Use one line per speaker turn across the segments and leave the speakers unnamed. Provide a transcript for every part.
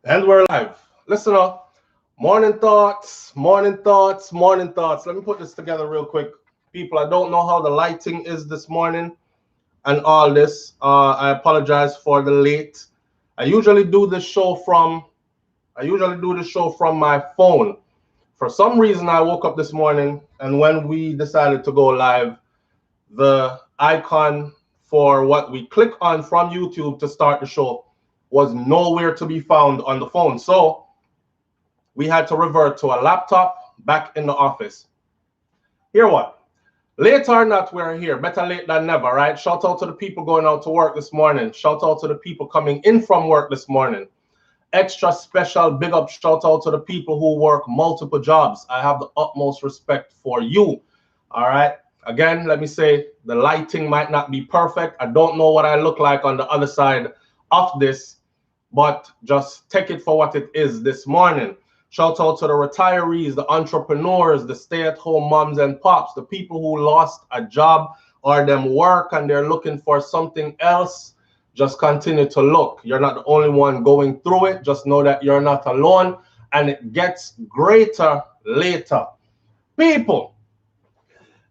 And we're live. Listen up. Morning thoughts, morning thoughts, morning thoughts. Let me put this together real quick. People, I don't know how the lighting is this morning and all this. I apologize for the late. I usually do this show from my phone. For some reason, I woke up this morning, and when we decided to go live, the icon for what we click on from YouTube to start the show was nowhere to be found on the phone. So we had to revert to a laptop back in the office. Hear what? Late or not, we're here. Better late than never, right? Shout out to the people going out to work this morning. Shout out to the people coming in from work this morning. Extra special big up shout out to the people who work multiple jobs. I have the utmost respect for you. All right. Again, let me say the lighting might not be perfect. I don't know what I look like on the other side of this, but just take it for what it is this morning. Shout out to the retirees, the entrepreneurs, the stay-at-home moms and pops, the people who lost a job or them work and they're looking for something else. Just continue to look. You're not the only one going through it. Just know that you're not alone, and it gets greater later. People,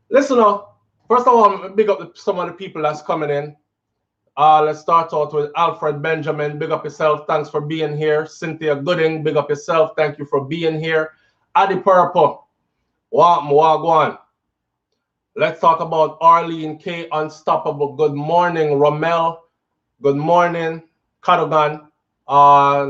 listen up. First of all, I'm gonna big up some of the people that's coming in. Let's start out with Alfred Benjamin. Big up yourself. Thanks for being here. Cynthia Gooding. Big up yourself. Thank you for being here. Adi Purple. Wagwan. Let's talk about Arlene K. Unstoppable. Good morning, Rommel. Good morning, Cadogan.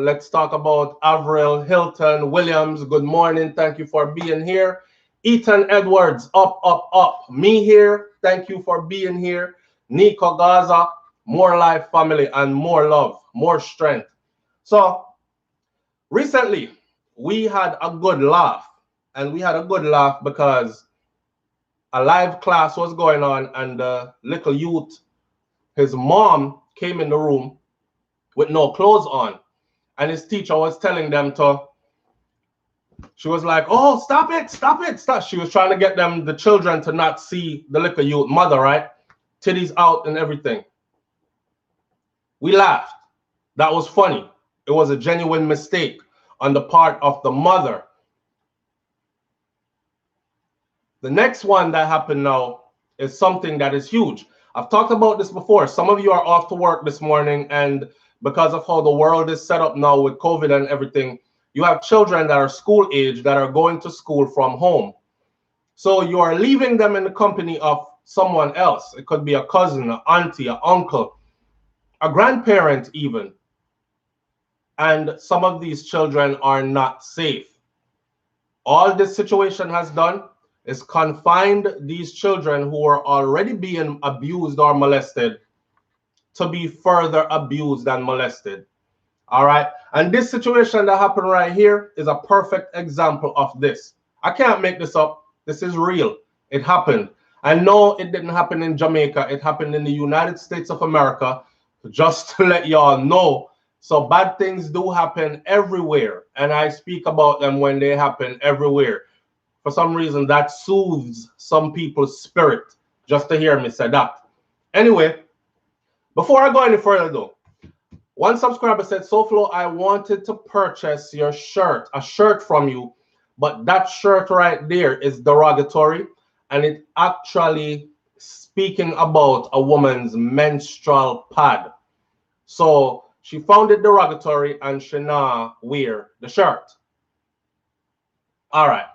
Let's talk about Avril Hilton Williams. Good morning. Thank you for being here. Ethan Edwards. Up, up, up. Me here. Thank you for being here. Nico Gaza. More life, family, and more love, more strength. So recently, we had a good laugh. And we had a good laugh because a live class was going on, and the little youth, his mom, came in the room with no clothes on. And his teacher was telling them she was like, oh, stop it, stop it, stop. She was trying to get the children to not see the little youth mother, right? Titties out and everything. We laughed. That was funny. It was a genuine mistake on the part of the mother. The next one that happened now is something that is huge. I've talked about this before. Some of you are off to work this morning, and because of how the world is set up now with COVID and everything, you have children that are school age that are going to school from home. So you are leaving them in the company of someone else. It could be a cousin, an auntie, an uncle, a grandparent even. And some of these children are not safe. All this situation has done is confined these children who are already being abused or molested to be further abused and molested. All right. And this situation that happened right here is a perfect example of this. I can't make this up. This is real. It happened. I know it didn't happen in Jamaica. It happened in the United States of America. Just to let y'all know. So bad things do happen everywhere. And I speak about them when they happen everywhere. For some reason, that soothes some people's spirit just to hear me say that. Anyway, before I go any further though, one subscriber said, SouFlo, I wanted to purchase your shirt, a shirt from you, but that shirt right there is derogatory, and it actually speaking about a woman's menstrual pad. So she found it derogatory and she now wear the shirt. All right.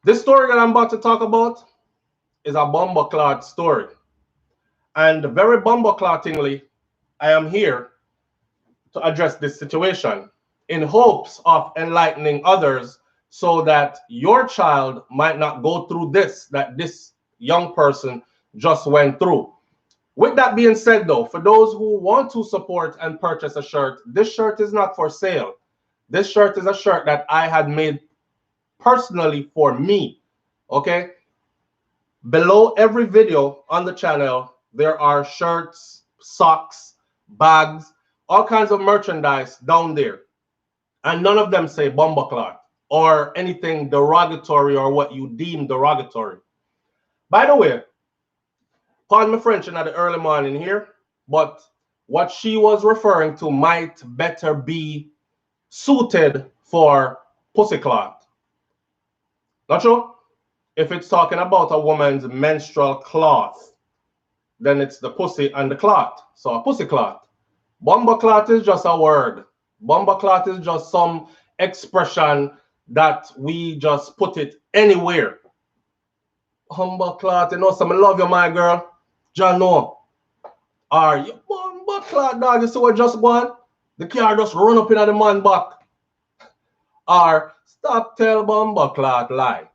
This story that I'm about to talk about is a bumbleclot story. And very bumbleclottingly, I am here to address this situation in hopes of enlightening others so that your child might not go through this, that this young person just went through. With that being said, though, for those who want to support and purchase a shirt, this shirt is not for sale. This shirt is a shirt that I had made personally for me. Okay? Below every video on the channel, there are shirts, socks, bags, all kinds of merchandise down there. And none of them say bumbleclot or anything derogatory or what you deem derogatory. By the way, pardon my French in the early morning here, but what she was referring to might better be suited for pussy clot. Not true? If it's talking about a woman's menstrual cloth, then it's the pussy and the clot. So a pussy clot. Bumper clot is just a word. Bumper clot is just some expression that we just put it anywhere. Bumper clot, you know, some love you, my girl. John, no. Are you bumper clot, dog? You see what just gone? The car just run up in the man back. Or stop tell bumper clot lie.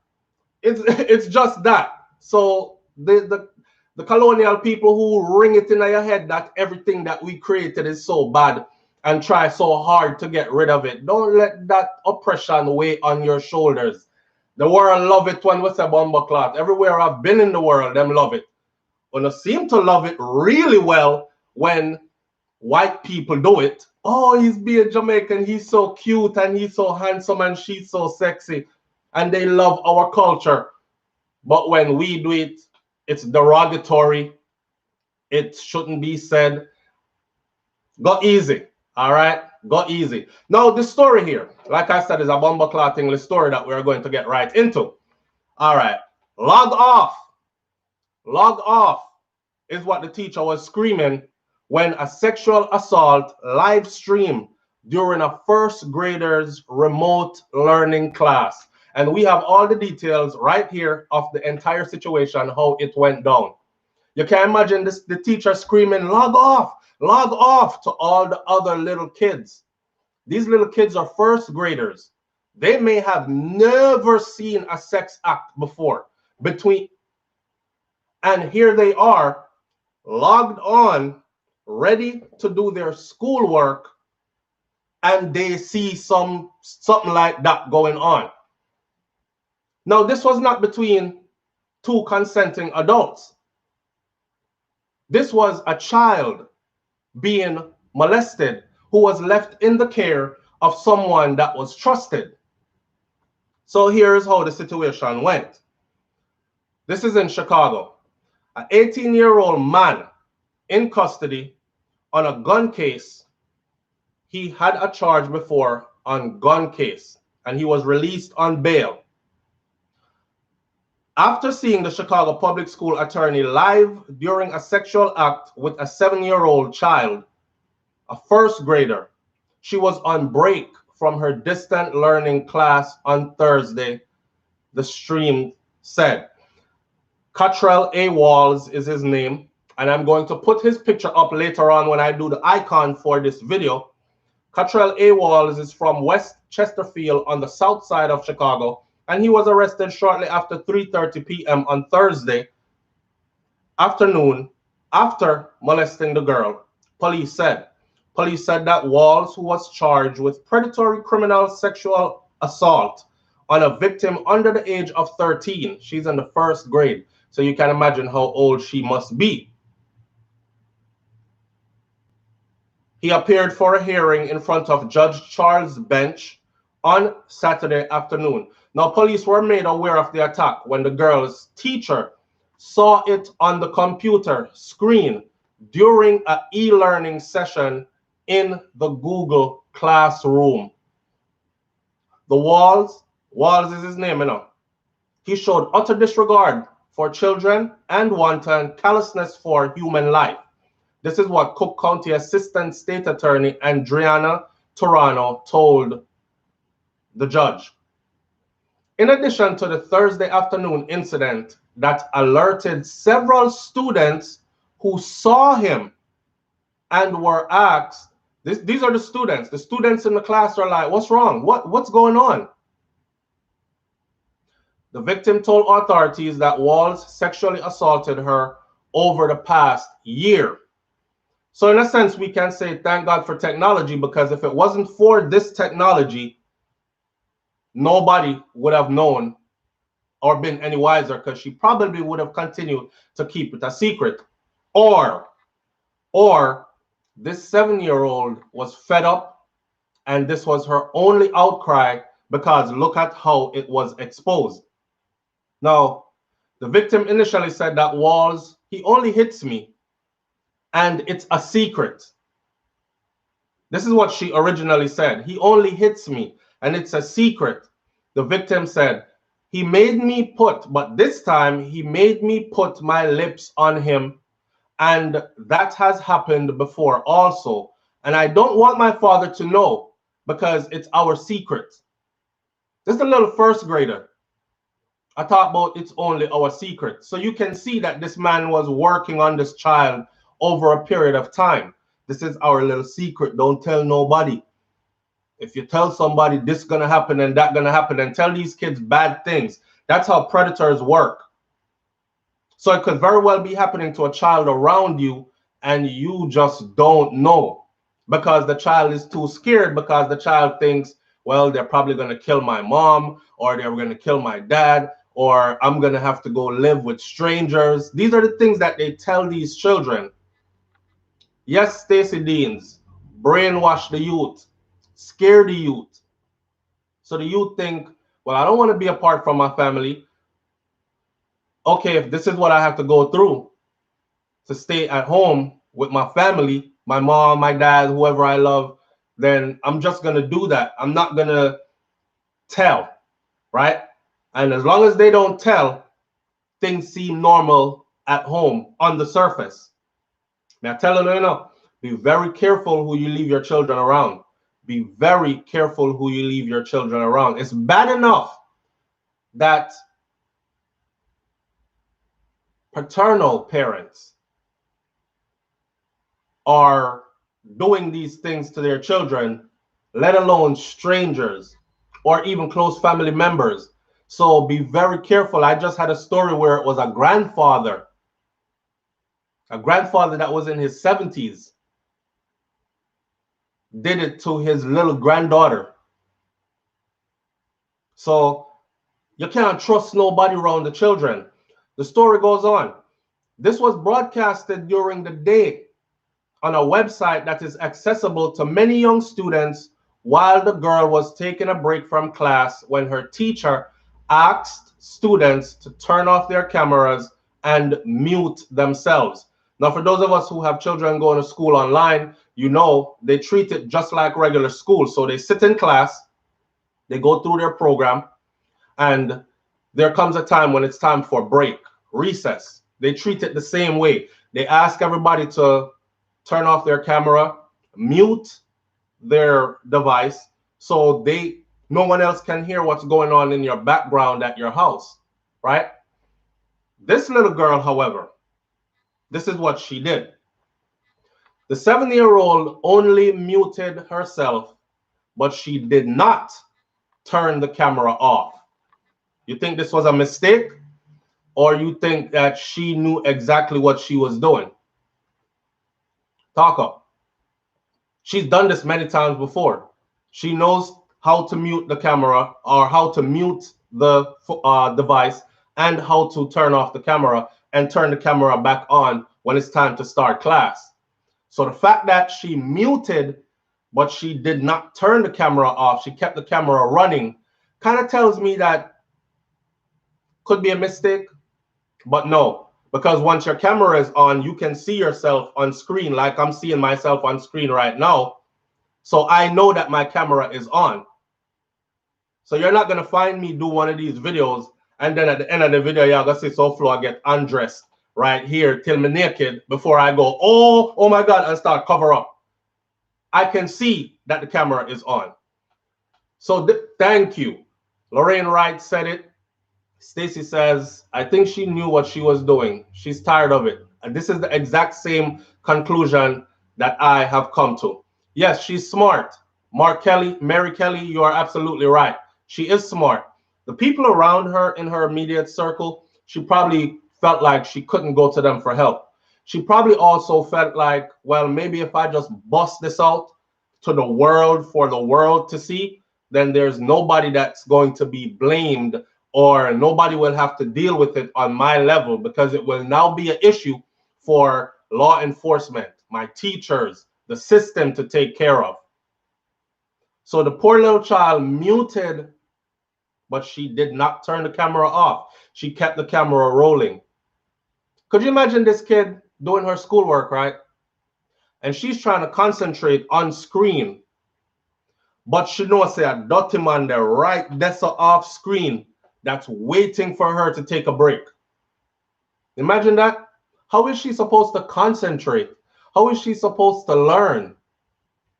It's just that. So the colonial people who ring it in your head that everything that we created is so bad and try so hard to get rid of it. Don't let that oppression weigh on your shoulders. The world love it when we say bomber clot. Everywhere I've been in the world, them love it. But they seem to love it really well when white people do it. Oh, he's being Jamaican. He's so cute and he's so handsome and she's so sexy. And they love our culture. But when we do it, it's derogatory. It shouldn't be said. Go easy. All right? Go easy. Now, the story here, like I said, is a bomber clot English story that we're going to get right into. All right. Log off. Log off is what the teacher was screaming when a sexual assault live stream during a first grader's remote learning class. And we have all the details right here of the entire situation, how it went down. You can imagine this, the teacher screaming, log off to all the other little kids. These little kids are first graders. They may have never seen a sex act before. And here they are, logged on, ready to do their schoolwork, and they see something like that going on. Now, this was not between two consenting adults. This was a child being molested who was left in the care of someone that was trusted. So here's how the situation went. This is in Chicago. An 18-year-old man in custody on a gun case. He had a charge before on gun case, and he was released on bail. After seeing the Chicago public school attorney live during a sexual act with a 7-year-old child, a first grader, she was on break from her distant learning class on Thursday, the stream said. Cottrell A. Walls is his name, and I'm going to put his picture up later on when I do the icon for this video. Cottrell A. Walls is from West Chesterfield on the south side of Chicago, and he was arrested shortly after 3:30 p.m. on Thursday afternoon after molesting the girl, police said. Police said that Walls, who was charged with predatory criminal sexual assault on a victim under the age of 13, she's in the first grade, so you can imagine how old she must be. He appeared for a hearing in front of Judge Charles' bench on Saturday afternoon. Now, police were made aware of the attack when the girl's teacher saw it on the computer screen during an e-learning session in the Google Classroom. The Walls is his name, you know. He showed utter disregard for children and wanton callousness for human life. This is what Cook County Assistant State Attorney Andriana Torano told the judge. In addition to the Thursday afternoon incident that alerted several students who saw him and were asked, these are the students. The students in the class are like, what's wrong? What's going on? The victim told authorities that Walls sexually assaulted her over the past year. So in a sense, we can say thank God for technology, because if it wasn't for this technology, nobody would have known or been any wiser, because she probably would have continued to keep it a secret. Or this 7-year-old was fed up and this was her only outcry, because look at how it was exposed. Now, the victim initially said that Walls, he only hits me and it's a secret. This is what she originally said. He only hits me, and it's a secret. The victim said, he made me put, but this time he made me put my lips on him, and that has happened before also. And I don't want my father to know because it's our secret. This is a little first grader. I talk about it's only our secret. So you can see that this man was working on this child over a period of time. This is our little secret. Don't tell nobody. If you tell somebody this gonna happen and that gonna happen and tell these kids bad things, that's how predators work. So it could very well be happening to a child around you and you just don't know because the child is too scared, because the child thinks, well, they're probably going to kill my mom, or they're going to kill my dad, or I'm going to have to go live with strangers. These are the things that they tell these children. Yes, Stacey Deans, brainwash the youth, scare the youth. So the youth think, well, I don't want to be apart from my family. Okay, if this is what I have to go through to stay at home with my family, my mom, my dad, whoever I love, then I'm just going to do that. I'm not going to tell, right? And as long as they don't tell, things seem normal at home on the surface. Now, tell them, be very careful who you leave your children around. Be very careful who you leave your children around. It's bad enough that paternal parents are doing these things to their children, let alone strangers or even close family members. So be very careful. I just had a story where it was a grandfather that was in his 70s did it to his little granddaughter. So you can't trust nobody around the children. The story goes on. This was broadcasted during the day on a website that is accessible to many young students while the girl was taking a break from class when her teacher asked students to turn off their cameras and mute themselves. Now, for those of us who have children going to school online, you know they treat it just like regular school. So they sit in class, they go through their program, and there comes a time when it's time for break, recess. They treat it the same way. They ask everybody to turn off their camera, mute their device, so no one else can hear what's going on in your background at your house, right? This little girl, however, this is what she did. The 7-year-old only muted herself, but she did not turn the camera off. You think this was a mistake, or you think that she knew exactly what she was doing? Talk up. She's done this many times before. She knows how to mute the camera or how to mute the device and how to turn off the camera and turn the camera back on when it's time to start class. So the fact that she muted, but she did not turn the camera off, she kept the camera running, kind of tells me that could be a mistake, but no. Because once your camera is on, you can see yourself on screen like I'm seeing myself on screen right now. So I know that my camera is on. So you're not going to find me do one of these videos and then at the end of the video, you're going to see SouFLo get undressed right here till me naked before I go, oh my God, and start cover up. I can see that the camera is on. So thank you. Lorraine Wright said it. Stacy says, I think she knew what she was doing. She's tired of it. And this is the exact same conclusion that I have come to. Yes, she's smart. Mary Kelly, you are absolutely right. She is smart. The people around her in her immediate circle, she probably felt like she couldn't go to them for help. She probably also felt like, well, maybe if I just bust this out to the world for the world to see, then there's nobody that's going to be blamed, or nobody will have to deal with it on my level, because it will now be an issue for law enforcement, my teachers, the system to take care of. So the poor little child muted, but she did not turn the camera off. She kept the camera rolling. Could you imagine this kid doing her schoolwork, right? and she's trying to concentrate on screen, but she knows say a dirty man there right that's off screen that's waiting for her to take a break. Imagine that. How is she supposed to concentrate? How is she supposed to learn?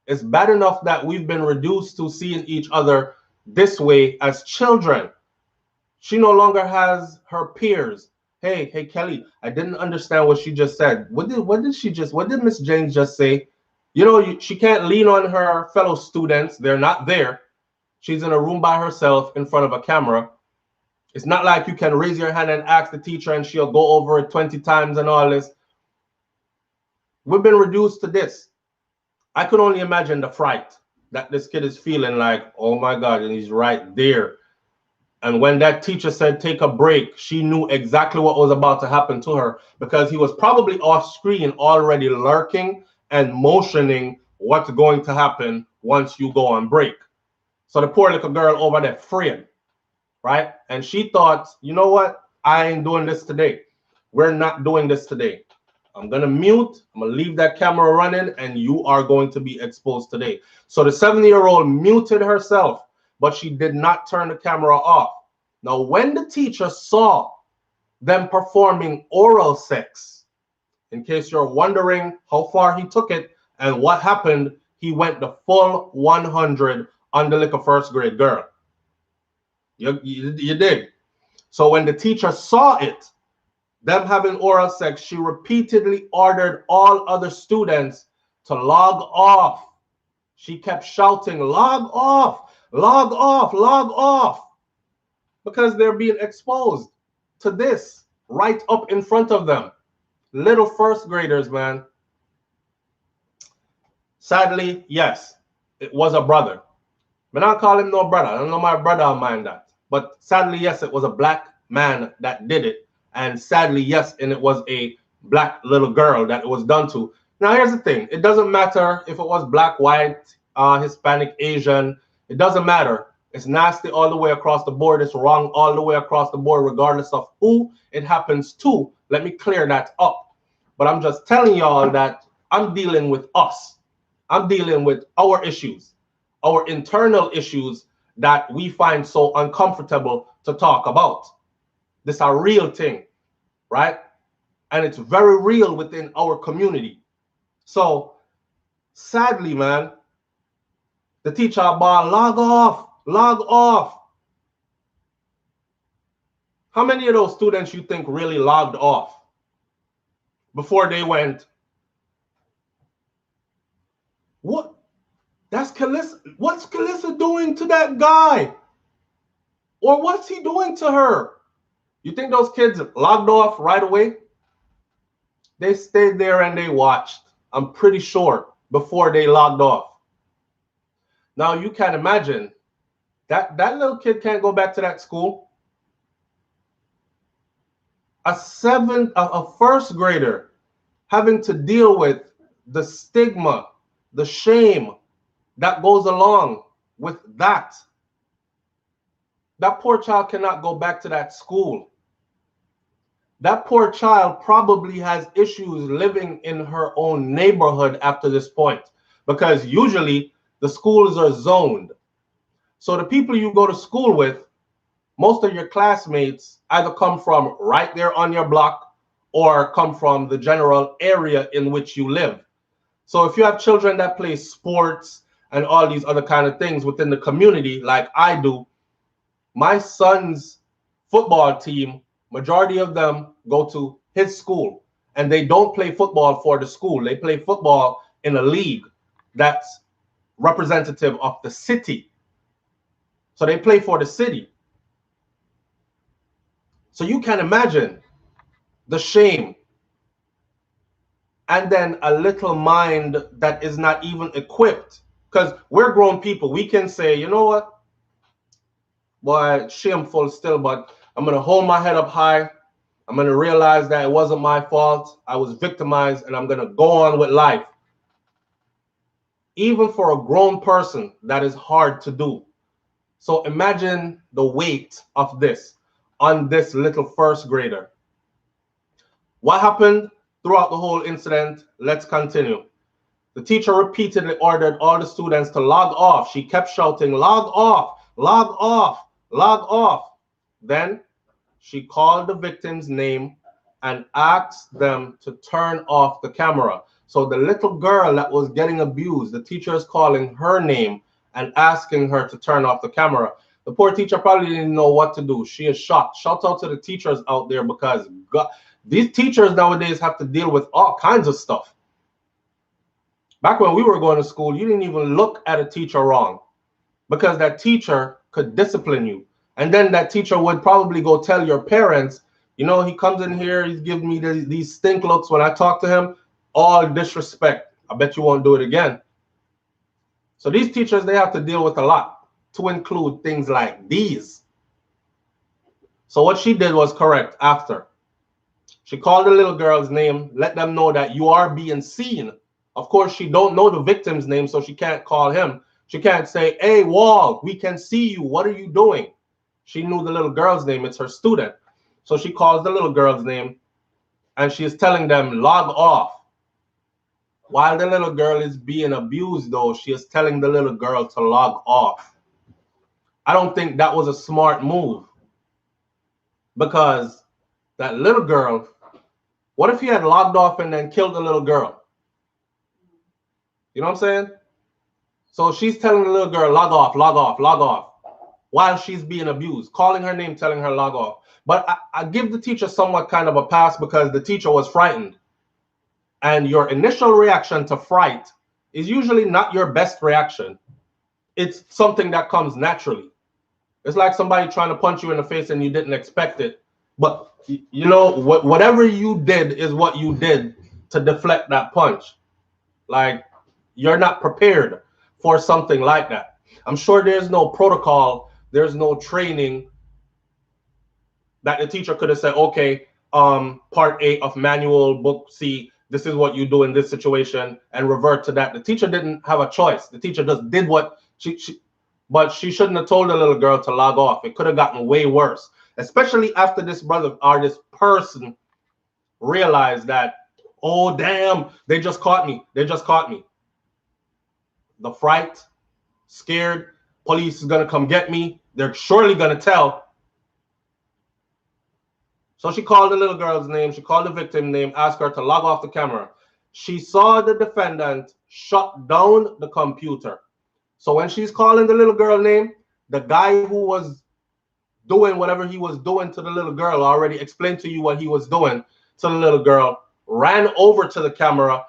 It's bad enough that we've been reduced to seeing each other this way as children. She no longer has her peers. Hey, Kelly, I didn't understand what she just said. What did Miss James just say? You know, she can't lean on her fellow students. They're not there. She's in a room by herself in front of a camera. It's not like you can raise your hand and ask the teacher and she'll go over it 20 times and all this. We've been reduced to this. I could only imagine the fright that this kid is feeling, like, oh my God, and he's right there. And when that teacher said take a break, she knew exactly what was about to happen to her, because he was probably off screen already lurking and motioning what's going to happen once you go on break. So the poor little girl over there afraid, right? And she thought, you know what? I ain't doing this today. We're not doing this today. I'm going to mute. I'm going to leave that camera running, and you are going to be exposed today. So the 7-year-old muted herself, but she did not turn the camera off. Now, when the teacher saw them performing oral sex, in case you're wondering how far he took it and what happened, he went the full 100 on the little first grade girl. You did. So when the teacher saw it, them having oral sex, she repeatedly ordered all other students to log off. She kept shouting, log off, log off, log off, because they're being exposed to this right up in front of them. Little first graders, man. Sadly, yes, it was a brother. But I don't call him no brother. I don't know my brother, I mind that. But sadly, yes, it was a black man that did it. And sadly, yes, and it was a black little girl that it was done to. Now, here's the thing. It doesn't matter if it was black, white, Hispanic, Asian. It doesn't matter. It's nasty all the way across the board. It's wrong all the way across the board, regardless of who it happens to. Let me clear that up. But I'm just telling y'all that I'm dealing with us. I'm dealing with our issues, our internal issues that we find so uncomfortable to talk about. This is a real thing, right? And it's very real within our community. So sadly, man, the teacher ball, log off, log off. How many of those students you think really logged off before they went, what? That's Calissa. What's Calissa doing to that guy? Or what's he doing to her? You think those kids logged off right away? They stayed there and they watched, I'm pretty sure, before they logged off. Now you can imagine that little kid can't go back to that school. A first grader having to deal with the stigma, the shame that goes along with that. That poor child cannot go back to that school. That poor child probably has issues living in her own neighborhood after this point, because usually the schools are zoned. So the people you go to school with, most of your classmates either come from right there on your block or come from the general area in which you live. So if you have children that play sports and all these other kind of things within the community, like I do, my son's football team, majority of them go to his school, and they don't play football for the school. They play football in a league that's representative of the city. So they play for the city. So you can imagine the shame. And then a little mind that is not even equipped, because we're grown people. We can say, you know what? Boy, it's shameful still, but I'm going to hold my head up high. I'm going to realize that it wasn't my fault. I was victimized, and I'm going to go on with life. Even for a grown person, that is hard to do. So imagine the weight of this on this little first grader. What happened throughout the whole incident? Let's continue. The teacher repeatedly ordered all the students to log off. She kept shouting, log off, log off, log off. Then she called the victim's name and asked them to turn off the camera. So the little girl that was getting abused, the teacher is calling her name and asking her to turn off the camera. The poor teacher probably didn't know what to do. She is shocked. Shout out to the teachers out there, because God, these teachers nowadays have to deal with all kinds of stuff. Back when we were going to school, you didn't even look at a teacher wrong, because that teacher could discipline you. And then that teacher would probably go tell your parents, you know, he comes in here, he's giving me these stink looks when I talk to him. All disrespect. I bet you won't do it again. So these teachers, they have to deal with a lot, to include things like these. So what she did was correct. After she called the little girl's name, let them know that you are being seen. Of course, she don't know the victim's name, so she can't call him. She can't say, hey, Wall, we can see you. What are you doing? She knew the little girl's name. It's her student. So she calls the little girl's name, and she is telling them, log off. While the little girl is being abused, though, she is telling the little girl to log off. I don't think that was a smart move, because that little girl, what if he had logged off and then killed the little girl? You know what I'm saying? So she's telling the little girl, log off, log off, log off, while she's being abused, calling her name, telling her log off. But I give the teacher somewhat kind of a pass, because the teacher was frightened. And your initial reaction to fright is usually not your best reaction. It's something that comes naturally. It's like somebody trying to punch you in the face and you didn't expect it. But, you know, whatever you did is what you did to deflect that punch. Like, you're not prepared for something like that. I'm sure there's no protocol, there's no training that the teacher could have said, okay, part A of manual book C, this is what you do in this situation, and revert to that. The teacher didn't have a choice. The teacher just did what but she shouldn't have told the little girl to log off. It could have gotten way worse, especially after this brother or this person realized that, oh, damn, they just caught me. They just caught me. The fright, scared, police is going to come get me. They're surely going to tell. So she called the little girl's name. She called the victim name, asked her to log off the camera. She saw the defendant shut down the computer. So when she's calling the little girl name, the guy who was doing whatever he was doing to the little girl, already explained to you what he was doing to the little girl, ran over to the camera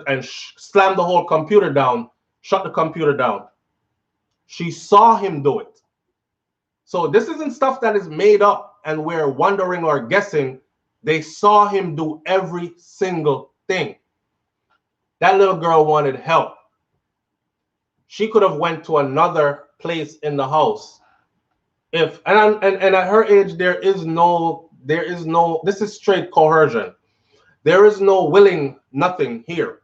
and slammed the whole computer down, shut the computer down. She saw him do it. So this isn't stuff that is made up and we're wondering or guessing. They saw him do every single thing. That little girl wanted help. She could have went to another place in the house. And at her age, this is straight coercion. There is no willing nothing here.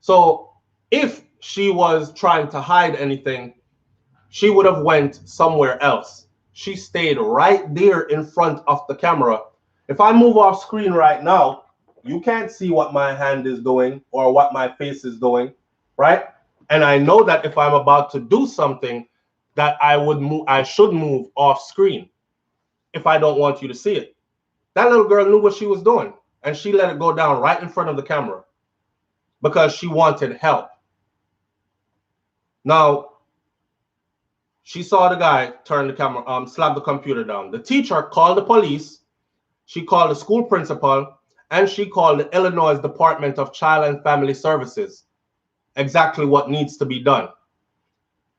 So if she was trying to hide anything, she would have went somewhere else. She stayed right there in front of the camera. If I move off screen right now, you can't see what my hand is doing or what my face is doing, right? And I know that if I'm about to do something, that I should move off screen if I don't want you to see it. That little girl knew what she was doing, and she let it go down right in front of the camera because she wanted help. Now, she saw the guy turn the camera, slap the computer down. The teacher called the police. She called the school principal, and she called the Illinois Department of Child and Family Services. Exactly what needs to be done.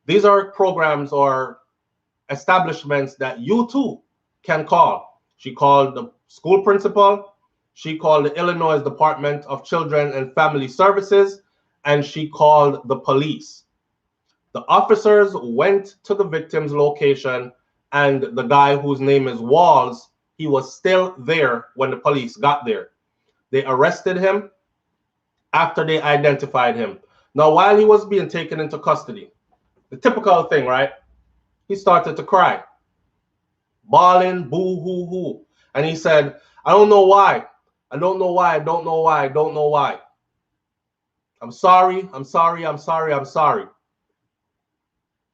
These are programs or establishments that you too can call. She called the school principal. She called the Illinois Department of Children and Family Services, and she called the police. The officers went to the victim's location, and the guy whose name is Walls, he was still there when the police got there. They arrested him after they identified him. Now, while he was being taken into custody, the typical thing, right? He started to cry, bawling, boo hoo hoo. And he said, I don't know why. I don't know why. I don't know why. I don't know why. I'm sorry, I'm sorry, I'm sorry, I'm sorry.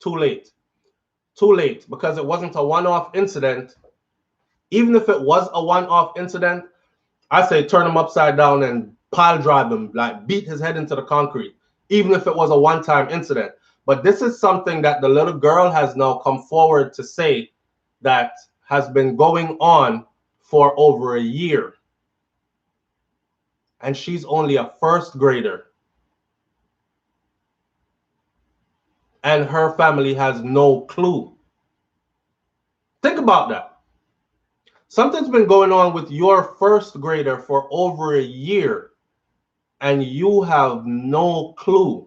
Too late. Too late, because it wasn't a one-off incident. Even if it was a one-off incident, I say turn him upside down and pile drive him, like beat his head into the concrete, even if it was a one-time incident. But this is something that the little girl has now come forward to say that has been going on for over a year. And she's only a first grader. And her family has no clue. Think about that. Something's been going on with your first grader for over a year, and you have no clue.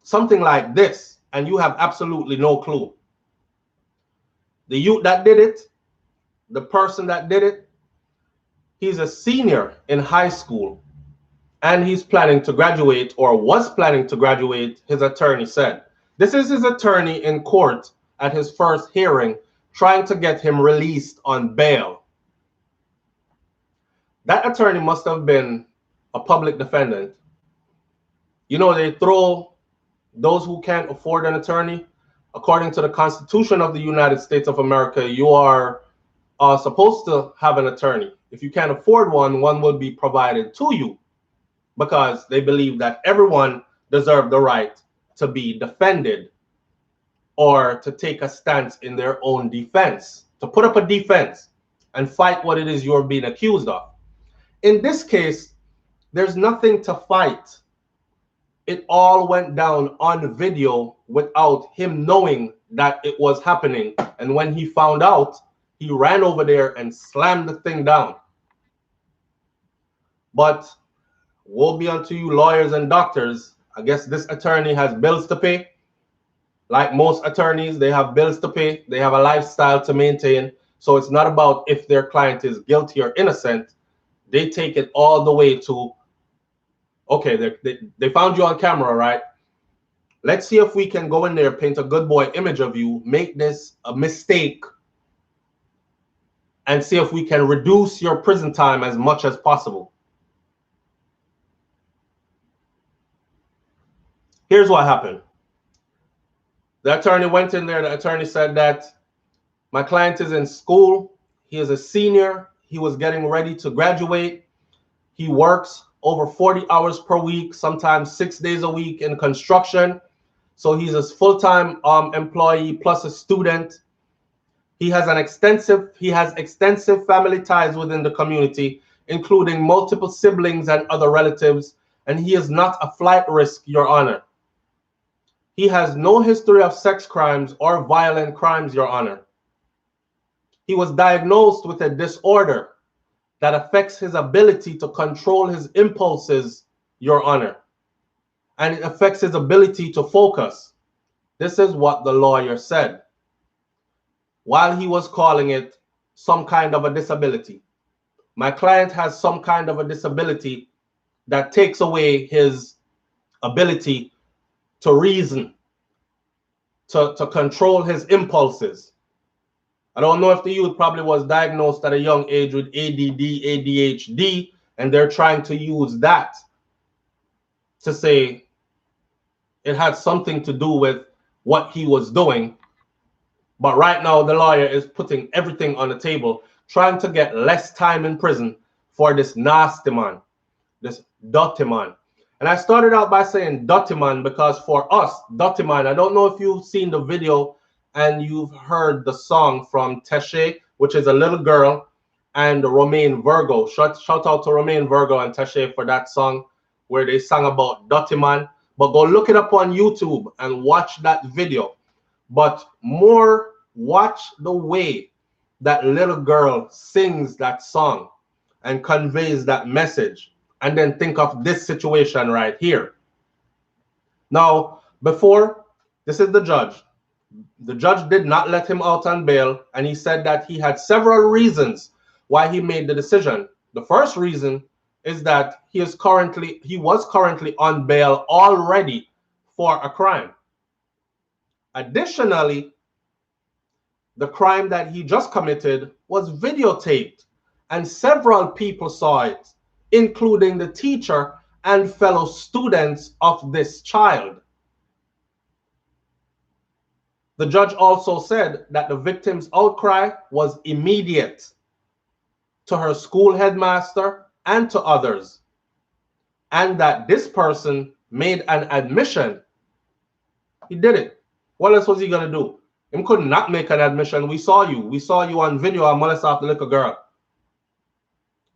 Something like this, and you have absolutely no clue. The youth that did it, the person that did it, he's a senior in high school, and he's planning to graduate, or was planning to graduate, his attorney said. This is his attorney in court at his first hearing, trying to get him released on bail. That attorney must have been a public defendant. You know, they throw those who can't afford an attorney. According to the Constitution of the United States of America, you are supposed to have an attorney. If you can't afford one, one will be provided to you, because they believe that everyone deserves the right to be defended, or to take a stance in their own defense, to put up a defense and fight what it is you're being accused of. In this case, there's nothing to fight. It all went down on video without him knowing that it was happening. And when he found out, he ran over there and slammed the thing down. But woe be unto you, lawyers and doctors. I guess this attorney has bills to pay. Like most attorneys, they have bills to pay. They have a lifestyle to maintain. So it's not about if their client is guilty or innocent. They take it all the way to, okay, they found you on camera, right? Let's see if we can go in there, paint a good boy image of you, make this a mistake, and see if we can reduce your prison time as much as possible. Here's what happened. The attorney went in there. The attorney said that my client is in school. He is a senior. He was getting ready to graduate. He works over 40 hours per week, sometimes 6 days a week in construction. So he's a full-time employee plus a student. He has extensive family ties within the community, including multiple siblings and other relatives, and he is not a flight risk, Your Honor. He has no history of sex crimes or violent crimes, Your Honor. He was diagnosed with a disorder that affects his ability to control his impulses, Your Honor, and it affects his ability to focus. This is what the lawyer said, while he was calling it some kind of a disability. My client has some kind of a disability that takes away his ability to reason, to control his impulses. I don't know if the youth probably was diagnosed at a young age with ADD, ADHD, and they're trying to use that to say it had something to do with what he was doing. But right now, the lawyer is putting everything on the table, trying to get less time in prison for this nasty man, this dirty man. And I started out by saying dirty man because for us, dirty man, I don't know if you've seen the video and you've heard the song from Teshe, which is a little girl, and Romain Virgo. Shout out to Romain Virgo and Teshe for that song where they sang about dirty man. But go look it up on YouTube and watch that video. But more, watch the way that little girl sings that song and conveys that message. And then think of this situation right here. Now, before, this is the judge. The judge did not let him out on bail, and he said that he had several reasons why he made the decision. The first reason is that he was currently on bail already for a crime. Additionally, the crime that he just committed was videotaped, and several people saw it, including the teacher and fellow students of this child. The judge also said that the victim's outcry was immediate to her school headmaster and to others, and that this person made an admission. He did it. What else was he going to do? He could not make an admission. We saw you. We saw you on video on molest off the little girl.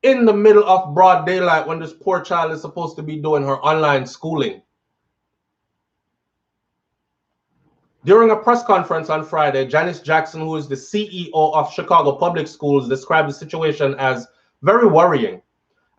In the middle of broad daylight when this poor child is supposed to be doing her online schooling. During a press conference on Friday, Janice Jackson, who is the CEO of Chicago Public Schools, described the situation as very worrying.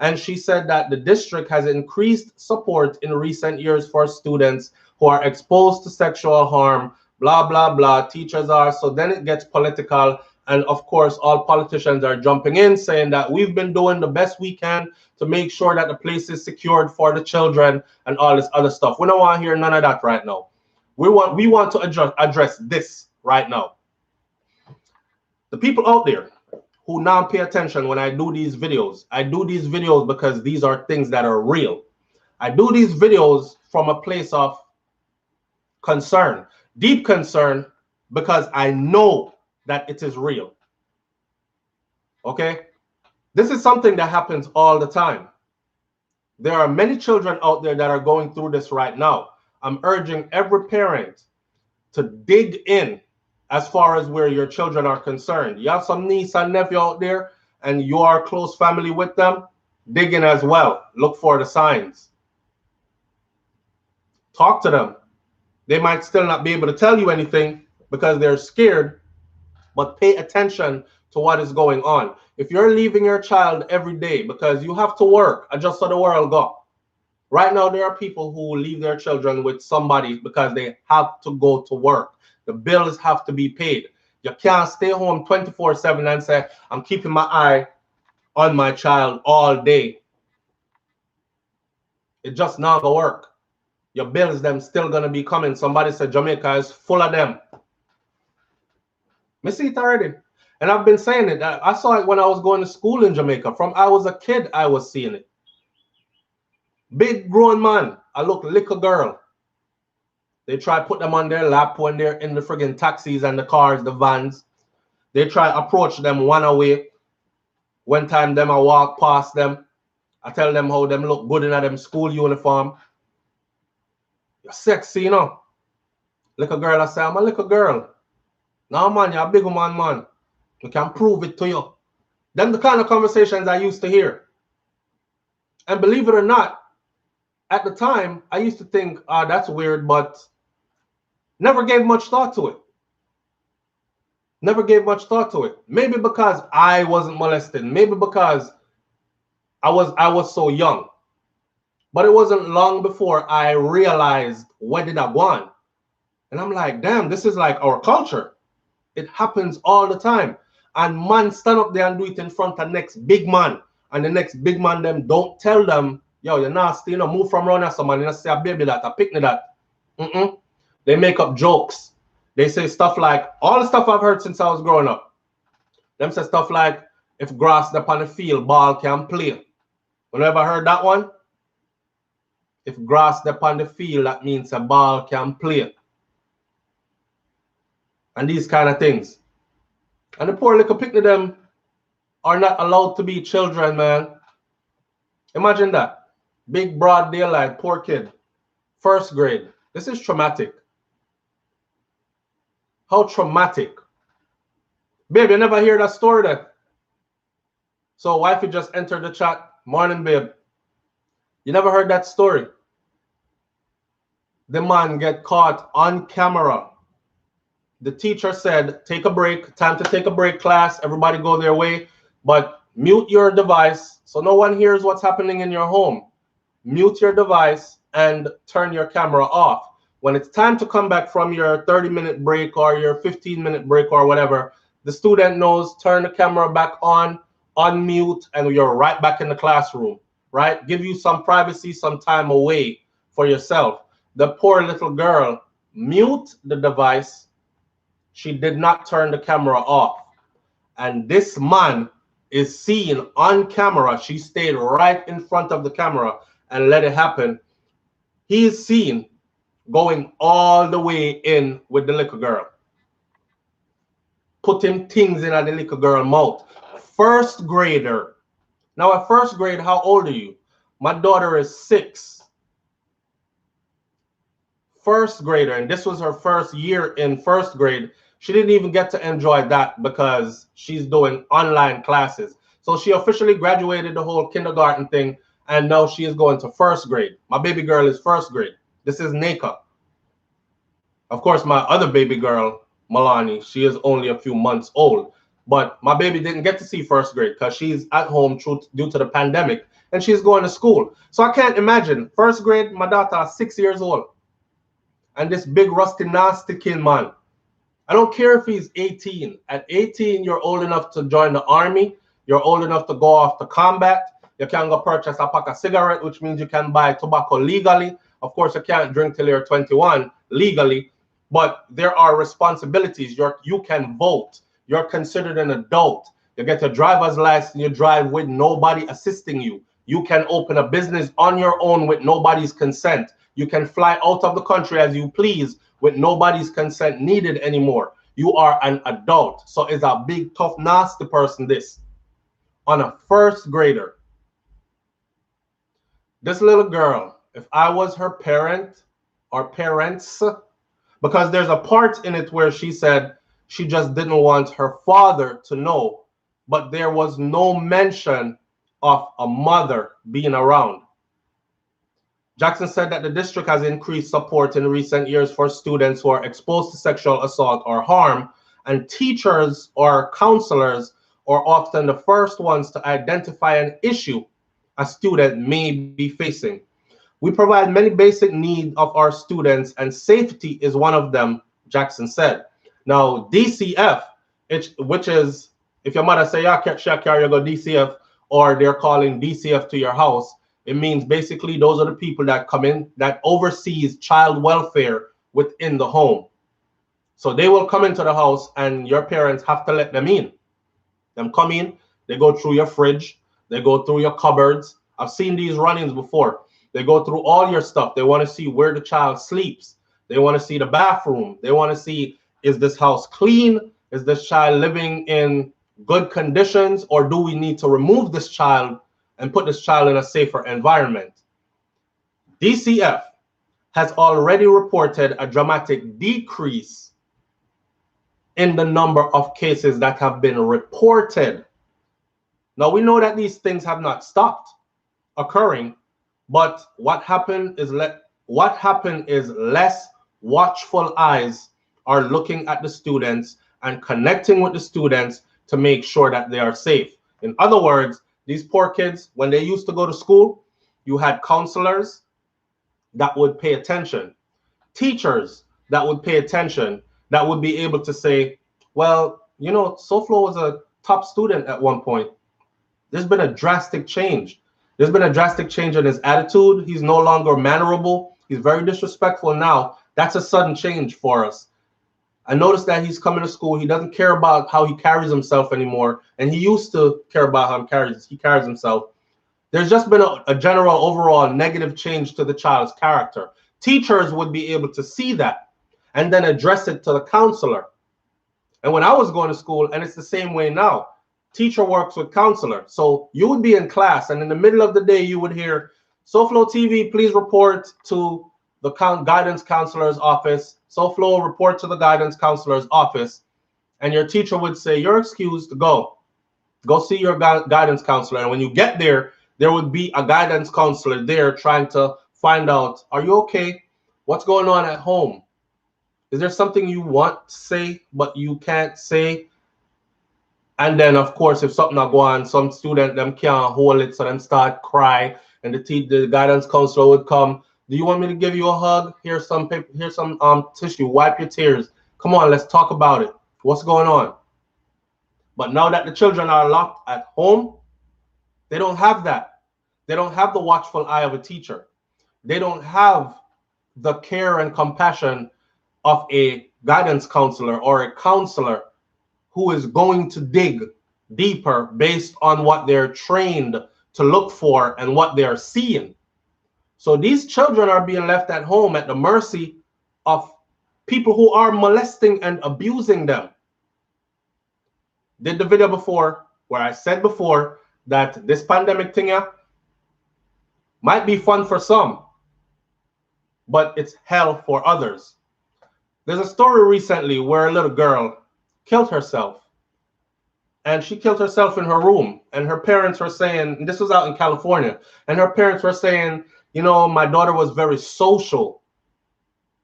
And she said that the district has increased support in recent years for students who are exposed to sexual harm, blah, blah, blah. Teachers are. So then it gets political. And of course, all politicians are jumping in saying that we've been doing the best we can to make sure that the place is secured for the children and all this other stuff. We don't want to hear none of that right now. We want to address this right now. The people out there who now pay attention when I do these videos because these are things that are real. I do these videos from a place of concern, deep concern, because I know that it is real. Okay? This is something that happens all the time. There are many children out there that are going through this right now. I'm urging every parent to dig in as far as where your children are concerned. You have some niece and nephew out there and you are close family with them, dig in as well. Look for the signs. Talk to them. They might still not be able to tell you anything because they're scared, but pay attention to what is going on. If you're leaving your child every day because you have to work, just so the world go. Right now, there are people who leave their children with somebody because they have to go to work. The bills have to be paid. You can't stay home 24/7 and say, I'm keeping my eye on my child all day. It just not gonna work. Your bills, them still gonna be coming. Somebody said Jamaica is full of them. I see it already. And I've been saying it. I saw it when I was going to school in Jamaica. From I was a kid, I was seeing it. Big grown man, I look little girl. They try put them on their lap when they're in the friggin' taxis and the cars, the vans. They try approach them one away. One time them I walk past them. I tell them how them look good in them school uniform. You're sexy, you know. Little girl, I say, I'm a little girl. No, man, you're a big woman, man. We can prove it to you. Them the kind of conversations I used to hear. And believe it or not, at the time, I used to think, that's weird, but never gave much thought to it. Never gave much thought to it. Maybe because I wasn't molested. Maybe because I was so young. But it wasn't long before I realized what did I want. And I'm like, damn, this is like our culture. It happens all the time. And man stand up there and do it in front of the next big man. And the next big man them don't tell them, yo, you're nasty, you know, move from around here, someone, you know, say a baby that, a picnic that. They make up jokes. They say stuff like, all the stuff I've heard since I was growing up. Them say stuff like, if grass up on the field, ball can play. You ever heard that one? If grass up on the field, that means a ball can play. And these kind of things. And the poor little picnic them are not allowed to be children, man. Imagine that. Big broad daylight, poor kid. First grade. This is traumatic. How traumatic. Babe, you never hear that story then? So wifey just entered the chat. Morning, babe. You never heard that story? The man get caught on camera. The teacher said, take a break. Time to take a break, class. Everybody go their way. But mute your device so no one hears what's happening in your home. Mute your device and turn your camera off. When it's time to come back from your 30-minute break or your 15-minute break or whatever, the student knows, turn the camera back on, unmute, and you're right back in the classroom, right? Give you some privacy, some time away for yourself. The poor little girl, mute the device. She did not turn the camera off. And this man is seen on camera. She stayed right in front of the camera. and let it happen. He is seen going all the way in with the little girl, putting things in at the little girl mouth. First grader. Now at first grade, how old are you? My daughter is 6. First grader, and this was her first year in first grade. She didn't even get to enjoy that because she's doing online classes. So she officially graduated the whole kindergarten thing, and now she is going to first grade. My baby girl is first grade. This is Naka. Of course, my other baby girl, Milani, she is only a few months old. But my baby didn't get to see first grade because she's at home due to the pandemic, and she's going to school. So I can't imagine. First grade, my daughter is 6 years old. And this big rusty nasty kid, man. I don't care if he's 18. At 18, you're old enough to join the army. You're old enough to go off to combat. You can go purchase a pack of cigarette, which means you can buy tobacco legally. Of course, you can't drink till you're 21 legally. But there are responsibilities. You can vote. You're considered an adult. You get a driver's license. You drive with nobody assisting you. You can open a business on your own with nobody's consent. You can fly out of the country as you please with nobody's consent needed anymore. You are an adult. So it's a big, tough, nasty person, this. On a first grader. This little girl, if I was her parent or parents, because there's a part in it where she said she just didn't want her father to know, but there was no mention of a mother being around. Jackson said that the district has increased support in recent years for students who are exposed to sexual assault or harm, and teachers or counselors are often the first ones to identify an issue a student may be facing. We provide many basic needs of our students, and safety is one of them, Jackson said. Now, DCF, which is, if your mother say, yeah, carry you go DCF, or they're calling DCF to your house, it means basically those are the people that come in, that oversees child welfare within the home. So they will come into the house and your parents have to let them in. Them come in, they go through your fridge, they go through your cupboards. I've seen these run-ins before. They go through all your stuff. They want to see where the child sleeps. They want to see the bathroom. They want to see, is this house clean? Is this child living in good conditions? Or do we need to remove this child and put this child in a safer environment? DCF has already reported a dramatic decrease in the number of cases that have been reported. Now, we know that these things have not stopped occurring, but what happened is less watchful eyes are looking at the students and connecting with the students to make sure that they are safe. In other words, these poor kids, when they used to go to school, you had counselors that would pay attention, teachers that would pay attention, that would be able to say, well, you know, SouFLo was a top student at one point. There's been a drastic change. There's been a drastic change in his attitude. He's no longer mannerable. He's very disrespectful now. That's a sudden change for us. I noticed that he's coming to school. He doesn't care about how he carries himself anymore. And he used to care about how he carries himself. There's just been a general overall negative change to the child's character. Teachers would be able to see that and then address it to the counselor. And when I was going to school, and it's the same way now, teacher works with counselor. So you would be in class, and in the middle of the day, you would hear, SouFLoTV, please report to the guidance counselor's office. SouFLo, report to the guidance counselor's office. And your teacher would say, you're excused to go. Go see your guidance counselor. And when you get there, there would be a guidance counselor there trying to find out, are you okay? What's going on at home? Is there something you want to say, but you can't say? And then, of course, if something not go on, some student, them can't hold it, so them start cry. And the guidance counselor would come. Do you want me to give you a hug? Here's some paper, here's some tissue. Wipe your tears. Come on, let's talk about it. What's going on? But now that the children are locked at home, they don't have that. They don't have the watchful eye of a teacher. They don't have the care and compassion of a guidance counselor or a counselor who is going to dig deeper based on what they're trained to look for and what they're seeing. So these children are being left at home at the mercy of people who are molesting and abusing them. Did the video before where I said before that this pandemic thing might be fun for some, but it's hell for others. There's a story recently where a little girl killed herself. And she killed herself in her room. And her parents were saying, this was out in California, and her parents were saying, you know, my daughter was very social.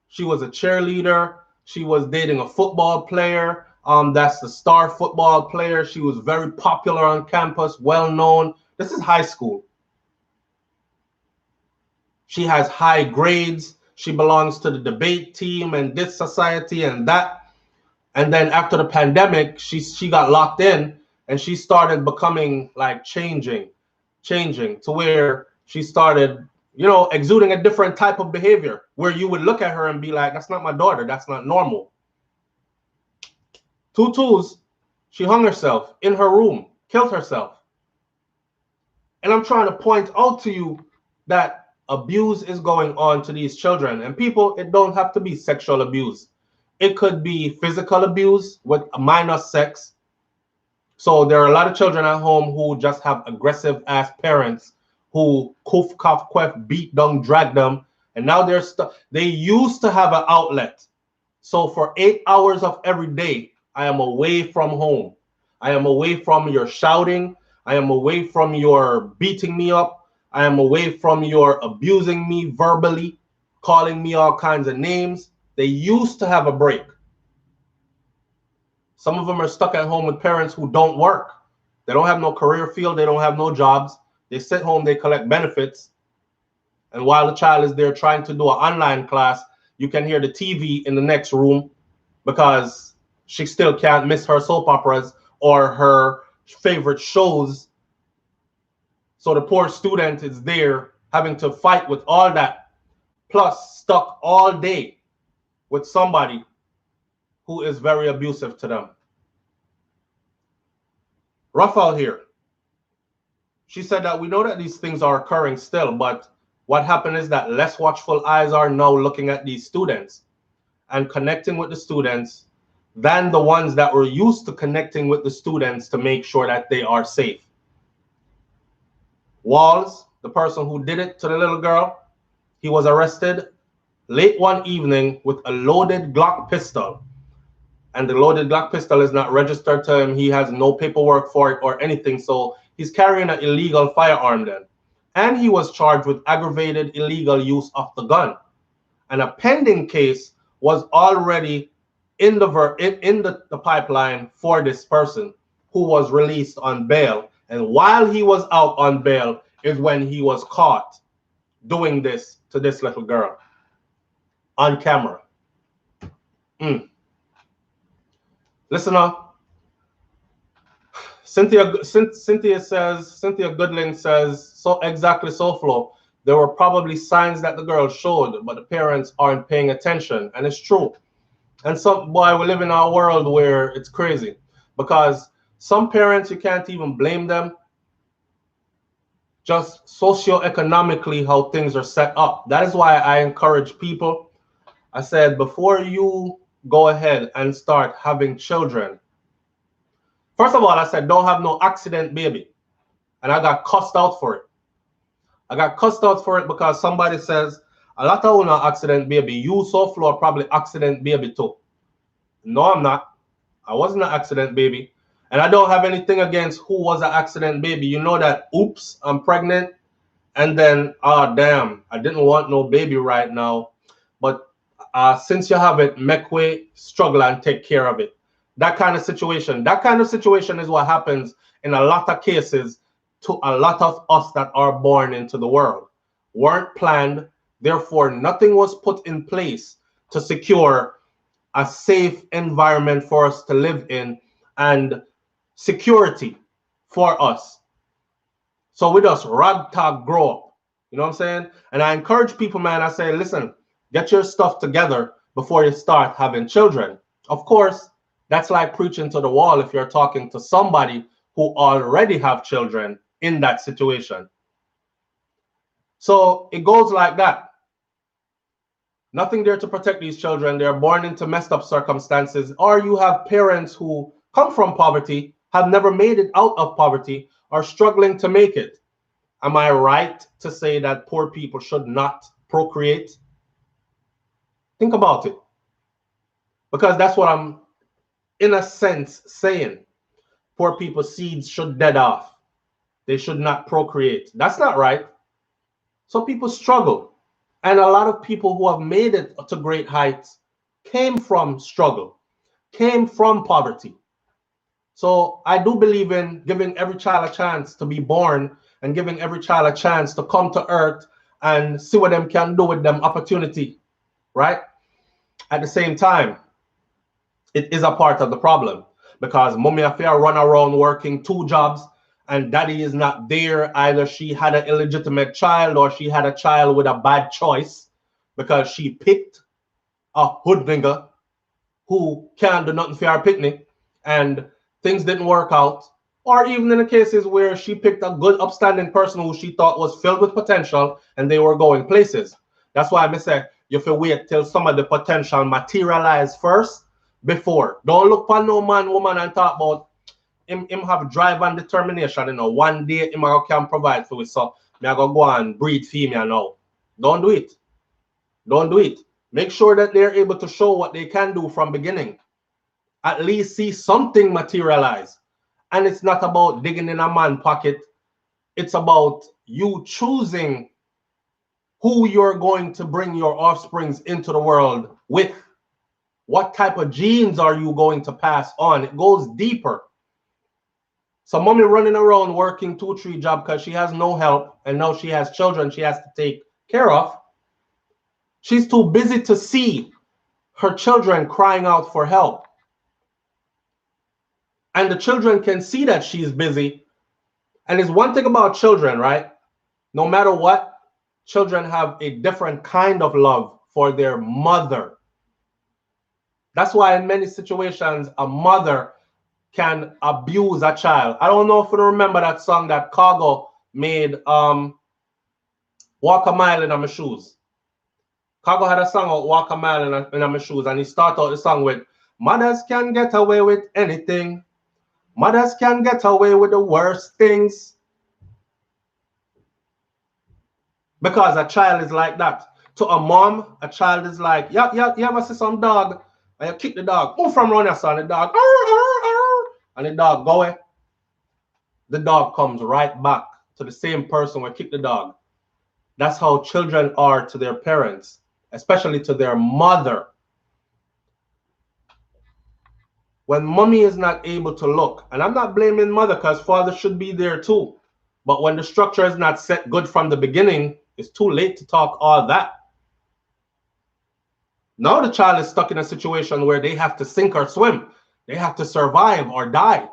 She was a cheerleader. She was dating a football player. That's the star football player. She was very popular on campus, well known. This is high school. She has high grades. She belongs to the debate team and this society and that. And then after the pandemic, she got locked in and she started becoming like changing to where she started, you know, exuding a different type of behavior where you would look at her and be like, that's not my daughter. That's not normal. Tutus, she hung herself in her room, killed herself. And I'm trying to point out to you that abuse is going on to these children. And people, it don't have to be sexual abuse. It could be physical abuse with minor sex. So there are a lot of children at home who just have aggressive ass parents who coof, cough, quaff, beat down, drag them. And now they're stuck. They used to have an outlet. So for 8 hours of every day, I am away from home. I am away from your shouting. I am away from your beating me up. I am away from your abusing me verbally, calling me all kinds of names. They used to have a break. Some of them are stuck at home with parents who don't work. They don't have no career field. They don't have no jobs. They sit home, they collect benefits. And while the child is there trying to do an online class, you can hear the TV in the next room because she still can't miss her soap operas or her favorite shows. So the poor student is there having to fight with all that, plus stuck all day with somebody who is very abusive to them. Rafael here. She said that we know that these things are occurring still, but what happened is that less watchful eyes are now looking at these students and connecting with the students than the ones that were used to connecting with the students to make sure that they are safe. Walls, the person who did it to the little girl, he was arrested late one evening with a loaded Glock pistol. And the loaded Glock pistol is not registered to him. He has no paperwork for it or anything. So he's carrying an illegal firearm then. And he was charged with aggravated illegal use of the gun. And a pending case was already in the pipeline for this person who was released on bail. And while he was out on bail is when he was caught doing this to this little girl on camera. Listen up. Cynthia Goodling says, so exactly, SouFLo. There were probably signs that the girl showed, but the parents aren't paying attention. And it's true. And some, boy, we live in our world where it's crazy because some parents, you can't even blame them. Just socioeconomically, how things are set up. That is why I encourage people. I said, before you go ahead and start having children, first of all, I said, don't have no accident baby. And I got cussed out for it. I got cussed out for it because somebody says, a lot of no accident baby. You, SouFLo, are probably accident baby too. No, I'm not. I wasn't an accident baby. And I don't have anything against who was an accident baby. You know that, oops, I'm pregnant. And then, damn, I didn't want no baby right now. But since you have it, make way, struggle and take care of it. That kind of situation. That kind of situation is what happens in a lot of cases to a lot of us that are born into the world. Weren't planned. Therefore, nothing was put in place to secure a safe environment for us to live in and security for us. So we just ragtag grow up. You know what I'm saying? And I encourage people, man, I say, listen, get your stuff together before you start having children. Of course, that's like preaching to the wall if you're talking to somebody who already have children in that situation. So it goes like that. Nothing there to protect these children. They're born into messed up circumstances, or you have parents who come from poverty, have never made it out of poverty, are struggling to make it. Am I right to say that poor people should not procreate? Think about it. Because that's what I'm, in a sense, saying. Poor people's seeds should dead off. They should not procreate. That's not right. So people struggle. And a lot of people who have made it to great heights came from struggle, came from poverty. So I do believe in giving every child a chance to be born and giving every child a chance to come to earth and see what them can do with them opportunity, right? At the same time, it is a part of the problem because mommy affair run around working 2 jobs and daddy is not there. Either she had an illegitimate child or she had a child with a bad choice because she picked a hoodwinger who can't do nothing for her picnic and things didn't work out. Or even in the cases where she picked a good upstanding person who she thought was filled with potential and they were going places. That's why I say you have to wait till some of the potential materialize first before. Don't look for no man, woman and talk about him have drive and determination. You know, one day him can provide for it. So me I go and breed female now. Don't do it. Don't do it. Make sure that they're able to show what they can do from beginning. At least see something materialize. And it's not about digging in a man's pocket. It's about you choosing who you're going to bring your offsprings into the world with. What type of genes are you going to pass on? It goes deeper. So mommy running around working 2-3 jobs because she has no help and now she has children she has to take care of. She's too busy to see her children crying out for help. And the children can see that she's busy. And there's one thing about children, right? No matter what, children have a different kind of love for their mother. That's why in many situations, a mother can abuse a child. I don't know if you remember that song that Cargo made, Walk a Mile in My Shoes. Cargo had a song about Walk a Mile in My Shoes, and he started out the song with, mothers can get away with anything. Mothers can get away with the worst things. Because a child is like that. To a mom, a child is like, yeah, you ever see some dog, and you kick the dog, move from around your son, the dog, and the dog go away. The dog comes right back to the same person who kicked the dog. That's how children are to their parents, especially to their mother. When mommy is not able to look, and I'm not blaming mother because father should be there too, but when the structure is not set good from the beginning, it's too late to talk all that. Now the child is stuck in a situation where they have to sink or swim. They have to survive or die.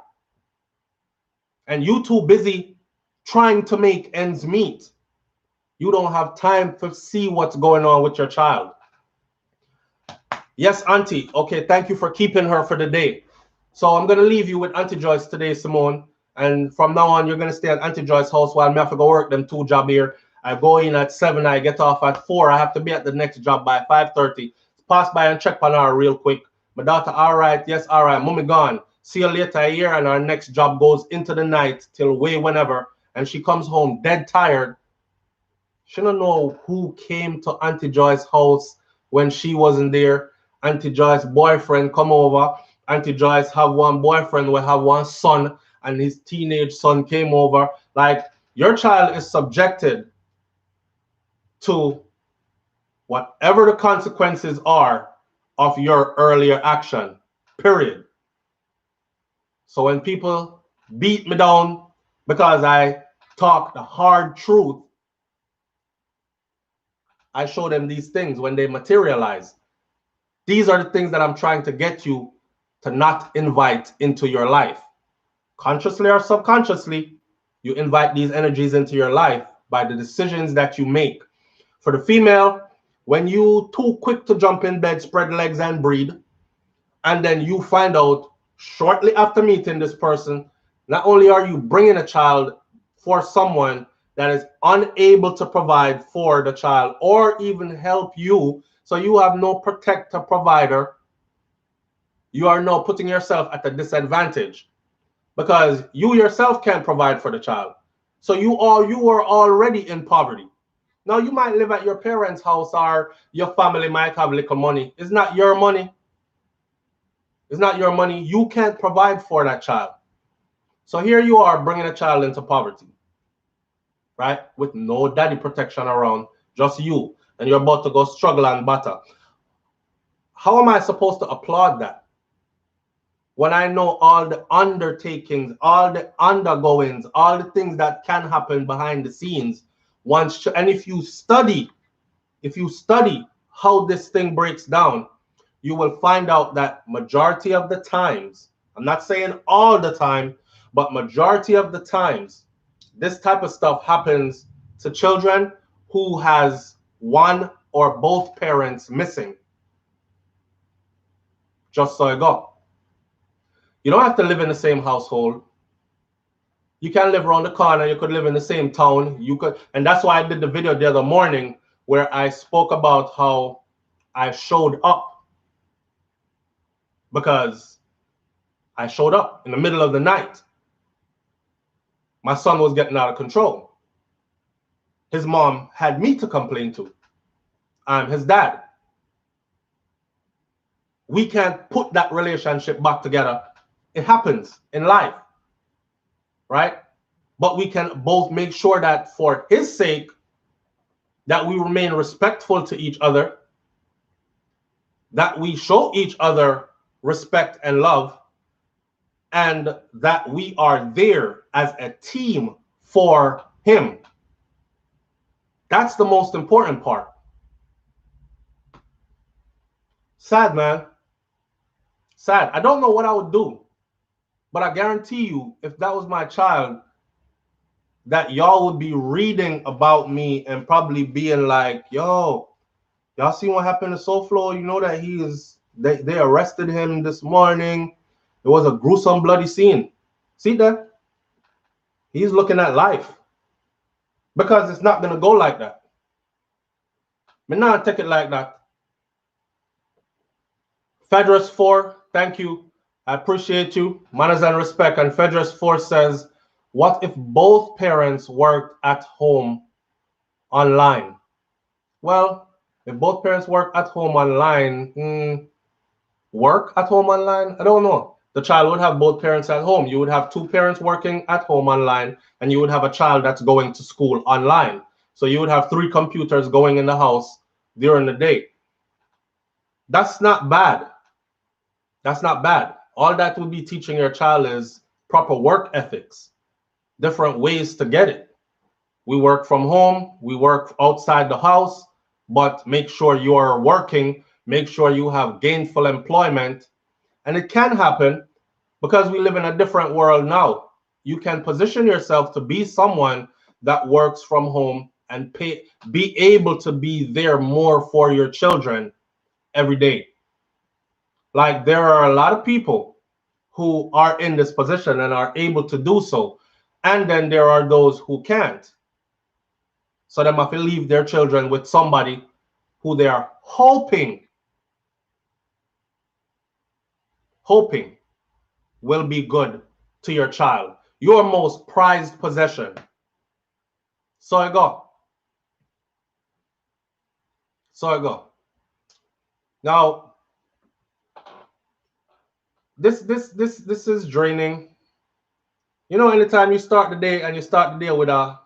And you too busy trying to make ends meet. You don't have time to see what's going on with your child. Yes, Auntie. Okay, thank you for keeping her for the day. So I'm going to leave you with Auntie Joyce today, Simone. And from now on, you're going to stay at Auntie Joyce's house while I have to go work them 2 jobs here. I go in at 7, I get off at 4. I have to be at the next job by 5:30. Pass by and check on her real quick. My daughter, all right, yes, all right, mommy gone. See you later here, and our next job goes into the night till way whenever. And she comes home dead tired. She don't know who came to Auntie Joyce's house when she wasn't there. Auntie Joyce's boyfriend come over. Auntie Joyce have one boyfriend, we have one son, and his teenage son came over. Like, your child is subjected to whatever the consequences are of your earlier action, period. So when people beat me down because I talk the hard truth, I show them these things when they materialize. These are the things that I'm trying to get you to not invite into your life. Consciously or subconsciously, you invite these energies into your life by the decisions that you make. For the female, when you too quick to jump in bed, spread legs and breed, and then you find out shortly after meeting this person, not only are you bringing a child for someone, that is unable to provide for the child or even help you, so you have no protector provider, you are now putting yourself at a disadvantage because you yourself can't provide for the child. So you are already in poverty. Now you might live at your parents' house or your family might have little money. It's not your money. It's not your money. You can't provide for that child. So here you are bringing a child into poverty, right? With no daddy protection around, just you. And you're about to go struggle and battle. How am I supposed to applaud that when I know all the undertakings, all the undergoings, all the things that can happen behind the scenes? And if you study how this thing breaks down, you will find out that majority of the times, I'm not saying all the time, but majority of the times, this type of stuff happens to children who has one or both parents missing. Just so you go. You don't have to live in the same household. You can live around the corner. You could live in the same town. You could, and that's why I did the video the other morning where I spoke about how I showed up, because I showed up in the middle of the night. My son was getting out of control. His mom had me to complain to. I'm his dad. We can't put that relationship back together. It happens in life, right? But we can both make sure that for his sake, that we remain respectful to each other, that we show each other respect and love, and that we are there as a team for him. That's the most important part. Sad, man. Sad. I don't know what I would do, but I guarantee you, if that was my child, that y'all would be reading about me and probably being like, yo, y'all see what happened to SouFLo? You know that they arrested him this morning. It was a gruesome, bloody scene. See that? He's looking at life. Because it's not going to go like that. But now take it like that. Fedras 4, thank you. I appreciate you. Manners and respect. And Fedras 4 says, what if both parents worked at home online? Well, if both parents work at home online, work at home online? I don't know. The child would have both parents at home. You would have two parents working at home online, and you would have a child that's going to school online. So you would have 3 computers going in the house during the day. That's not bad. That's not bad. All that would be teaching your child is proper work ethics, different ways to get it. We work from home, we work outside the house, but make sure you are working, make sure you have gainful employment. And it can happen because we live in a different world now. You can position yourself to be someone that works from home and be able to be there more for your children every day. Like, there are a lot of people who are in this position and are able to do so. And then there are those who can't. So they have to leave their children with somebody who they are hoping will be good to your child, your most prized possession. So I go. Now, this is draining. You know, anytime you start the day and you start the day with a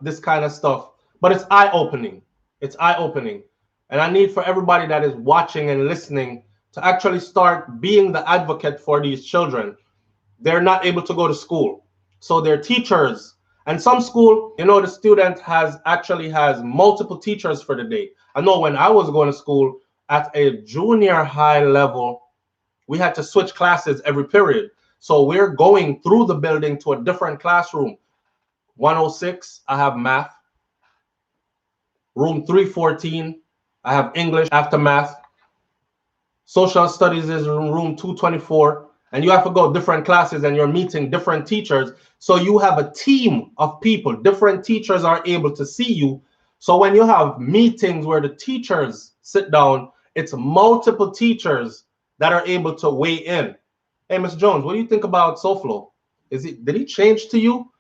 this kind of stuff, but it's eye-opening. It's eye-opening. And I need for everybody that is watching and listening to actually start being the advocate for these children. They're not able to go to school. So their teachers, and some school, you know, the student actually has multiple teachers for the day. I know when I was going to school at a junior high level, we had to switch classes every period. So we're going through the building to a different classroom. 106, I have math. Room 314, I have English after math. Social studies is in room 224. and you have to go different classes and you're meeting different teachers. So you have a team of people. Different teachers are able to see you. So when you have meetings where the teachers sit down, it's multiple teachers that are able to weigh in. Hey, Ms. Jones, what do you think about SouFLo? Did he change to you?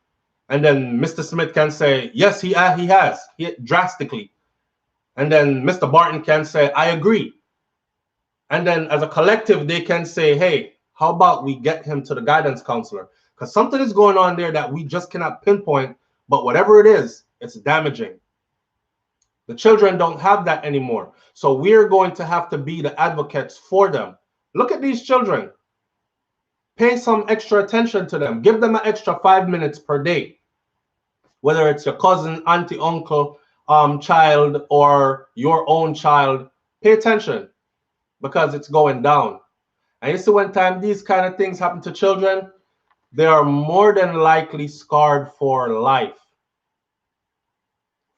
And then Mr. Smith can say, yes, he has, drastically. And then Mr. Barton can say, I agree. And then as a collective, they can say, hey, how about we get him to the guidance counselor? Because something is going on there that we just cannot pinpoint, but whatever it is, it's damaging. The children don't have that anymore. So we're going to have to be the advocates for them. Look at these children. Pay some extra attention to them. Give them an extra 5 minutes per day. Whether it's your cousin, auntie, uncle, child, or your own child, pay attention because it's going down. And you see, when time these kind of things happen to children, they are more than likely scarred for life.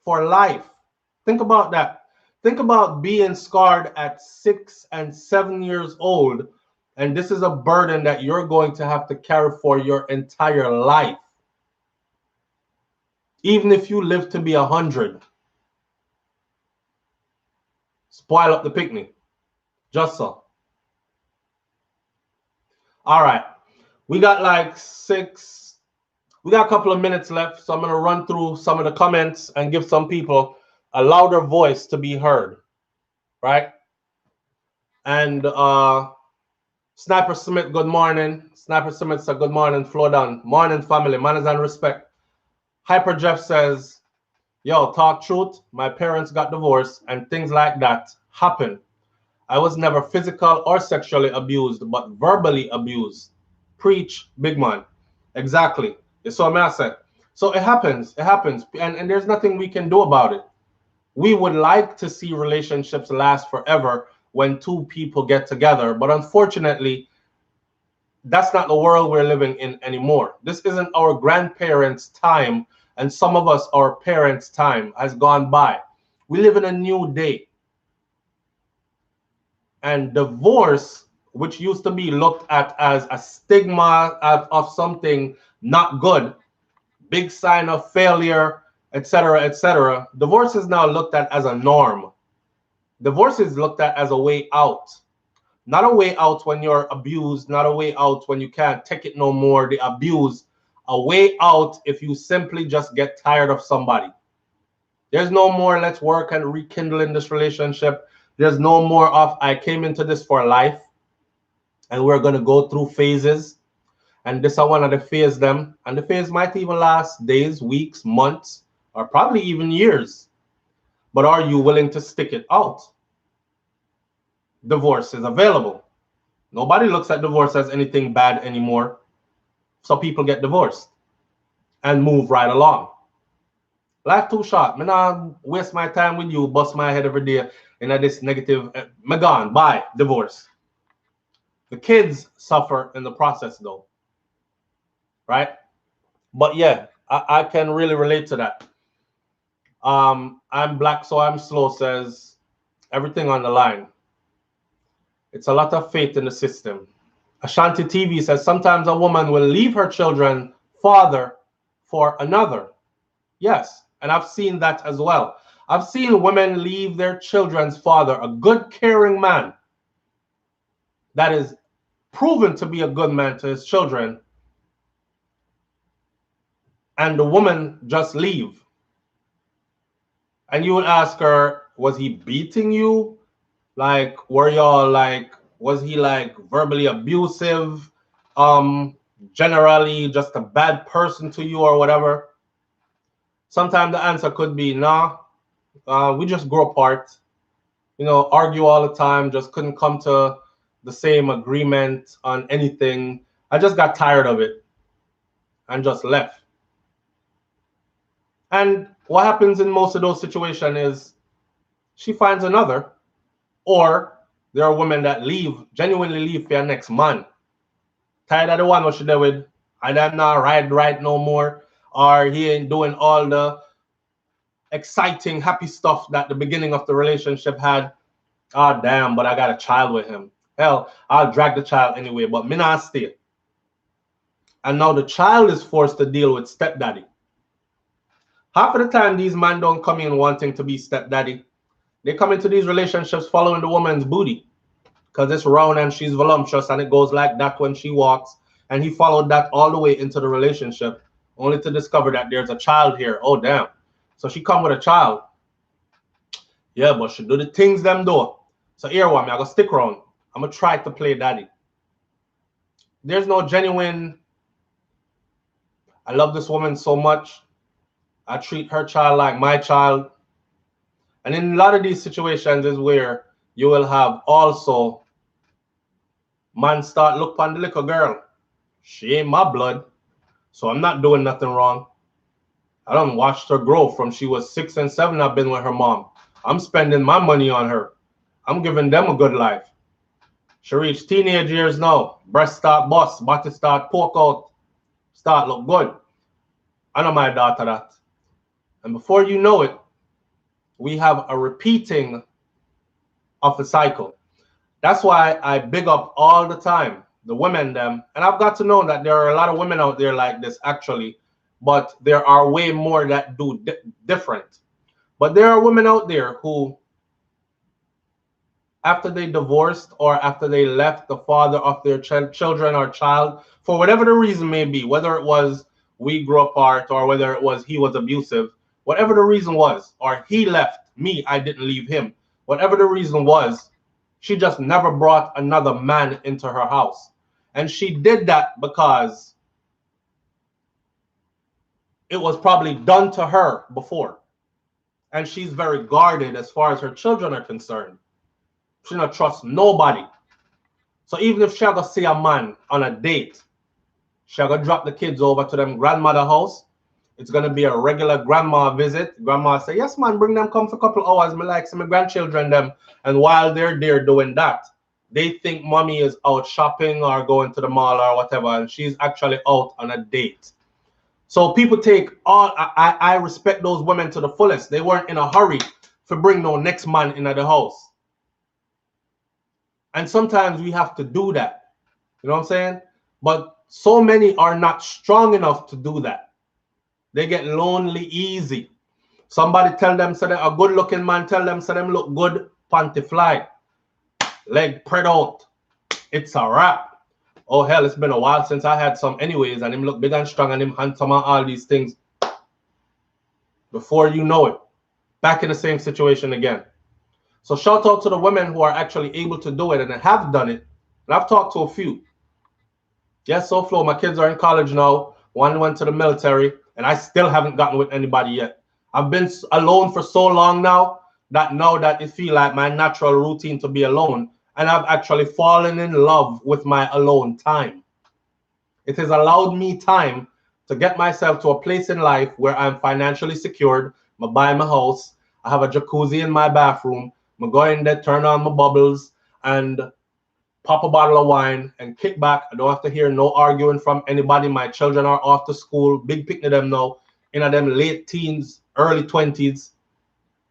For life. Think about that. Think about being scarred at 6 and 7 years old, and this is a burden that you're going to have to carry for your entire life. Even if you live to be 100. Spoil up the picnic. Just so. All right. We got like we got a couple of minutes left, so I'm going to run through some of the comments and give some people a louder voice to be heard, right? And Sniper Smith, good morning. Sniper Smith said, good morning, flow down. Morning, family, manners and respect. Hyper Jeff says, yo, talk truth. My parents got divorced and things like that happen. I was never physical or sexually abused, but verbally abused. Preach, big man. Exactly. It's what I said. So it happens. It happens. And there's nothing we can do about it. We would like to see relationships last forever when two people get together. But unfortunately, that's not the world we're living in anymore. This isn't our grandparents' time. And some of us, our parents' time has gone by. We live in a new day. And divorce, which used to be looked at as a stigma of something not good, big sign of failure, etc., etc., divorce is now looked at as a norm. Divorce is looked at as a way out. Not a way out when you're abused, not a way out when you can't take it no more, the abuse. A way out if you simply just get tired of somebody. There's no more let's work and rekindle in this relationship. There's no more of I came into this for life and we're going to go through phases. And this is one of the phase them. And the phase might even last days, weeks, months, or probably even years. But are you willing to stick it out? Divorce is available. Nobody looks at divorce as anything bad anymore. So people get divorced and move right along. Life too short. I'm not waste my time with you, bust my head every day in this negative. Me gone. Bye. Divorce. The kids suffer in the process though. Right? But yeah, I can really relate to that. I'm black, so I'm slow says everything on the line. It's a lot of faith in the system. Ashanti TV says sometimes a woman will leave her children father for another. Yes, and I've seen that as well. I've seen women leave their children's father, a good, caring man that is proven to be a good man to his children, and the woman just leave. And you would ask her, was he beating you? Like, were y'all like, was he like verbally abusive? Generally just a bad person to you or whatever? Sometimes the answer could be, nah, we just grew apart. You know, argue all the time, just couldn't come to the same agreement on anything. I just got tired of it and just left. And what happens in most of those situations is she finds another, or there are women that leave, genuinely leave for your next man. Tired of the one what she did with, and I'm not right no more, or he ain't doing all the exciting, happy stuff that the beginning of the relationship had. Ah, damn, but I got a child with him. Hell, I'll drag the child anyway, but me not stay. And now the child is forced to deal with stepdaddy. Half of the time, these men don't come in wanting to be stepdaddy. They come into these relationships following the woman's booty because it's round and she's voluptuous and it goes like that when she walks. And he followed that all the way into the relationship, only to discover that there's a child here. Oh, damn. So she come with a child. Yeah, but she do the things them do. So here one, I gotta stick around. I'm gonna try to play daddy. There's no genuine, I love this woman so much. I treat her child like my child. And in a lot of these situations is where you will have also man start look on the little girl. She ain't my blood, so I'm not doing nothing wrong. I done watched her grow from she was 6 and 7. I've been with her mom. I'm spending my money on her. I'm giving them a good life. She reached teenage years now. Breast start bust, body start poke out, start look good. I know my daughter that. And before you know it, we have a repeating of the cycle. That's why I big up all the time the women them. And I've got to know that there are a lot of women out there like this actually, but there are way more that do different. But there are women out there who, after they divorced or after they left the father of their children or child, for whatever the reason may be, whether it was we grew apart or whether it was he was abusive, whatever the reason was, or he left me, I didn't leave him, whatever the reason was, she just never brought another man into her house. And she did that because it was probably done to her before. And she's very guarded as far as her children are concerned. She don't trust nobody. So even if she go see a man on a date, she go drop the kids over to them grandmother house. It's gonna be a regular grandma visit. Grandma say, yes, man, bring them come for a couple hours. Me like some grandchildren them. And while they're there doing that, they think mommy is out shopping or going to the mall or whatever, and she's actually out on a date. So people take all, I respect those women to the fullest. They weren't in a hurry to bring no next man into the house. And sometimes we have to do that. You know what I'm saying? But so many are not strong enough to do that. They get lonely easy. Somebody tell them, so a good looking man tell them, so them look good, panty fly, leg spread out. It's a wrap. Oh hell, it's been a while since I had some anyways, and him look big and strong and him handsome and all these things. Before you know it, back in the same situation again. So shout out to the women who are actually able to do it and have done it. And I've talked to a few. Yes, SouFlo, my kids are in college now. One went to the military, and I still haven't gotten with anybody yet. I've been alone for so long now that it feels like my natural routine to be alone. And I've actually fallen in love with my alone time. It has allowed me time to get myself to a place in life where I'm financially secured. I buy my house. I have a jacuzzi in my bathroom. I go in there, turn on my bubbles, and pop a bottle of wine and kick back. I don't have to hear no arguing from anybody. My children are off to school. Big picnic them now. In them late teens, early 20s.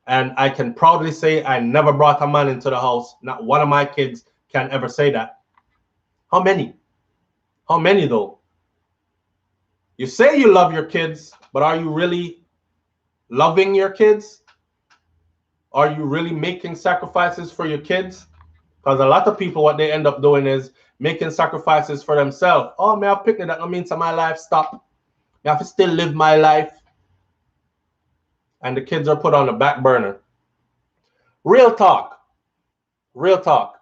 And I can proudly say I never brought a man into the house. Not one of my kids can ever say that. How many? How many though? You say you love your kids, but are you really loving your kids? Are you really making sacrifices for your kids? Because a lot of people, what they end up doing is making sacrifices for themselves. Oh, may I picnic that no means my life stop. I have to still live my life. And the kids are put on the back burner. Real talk. Real talk.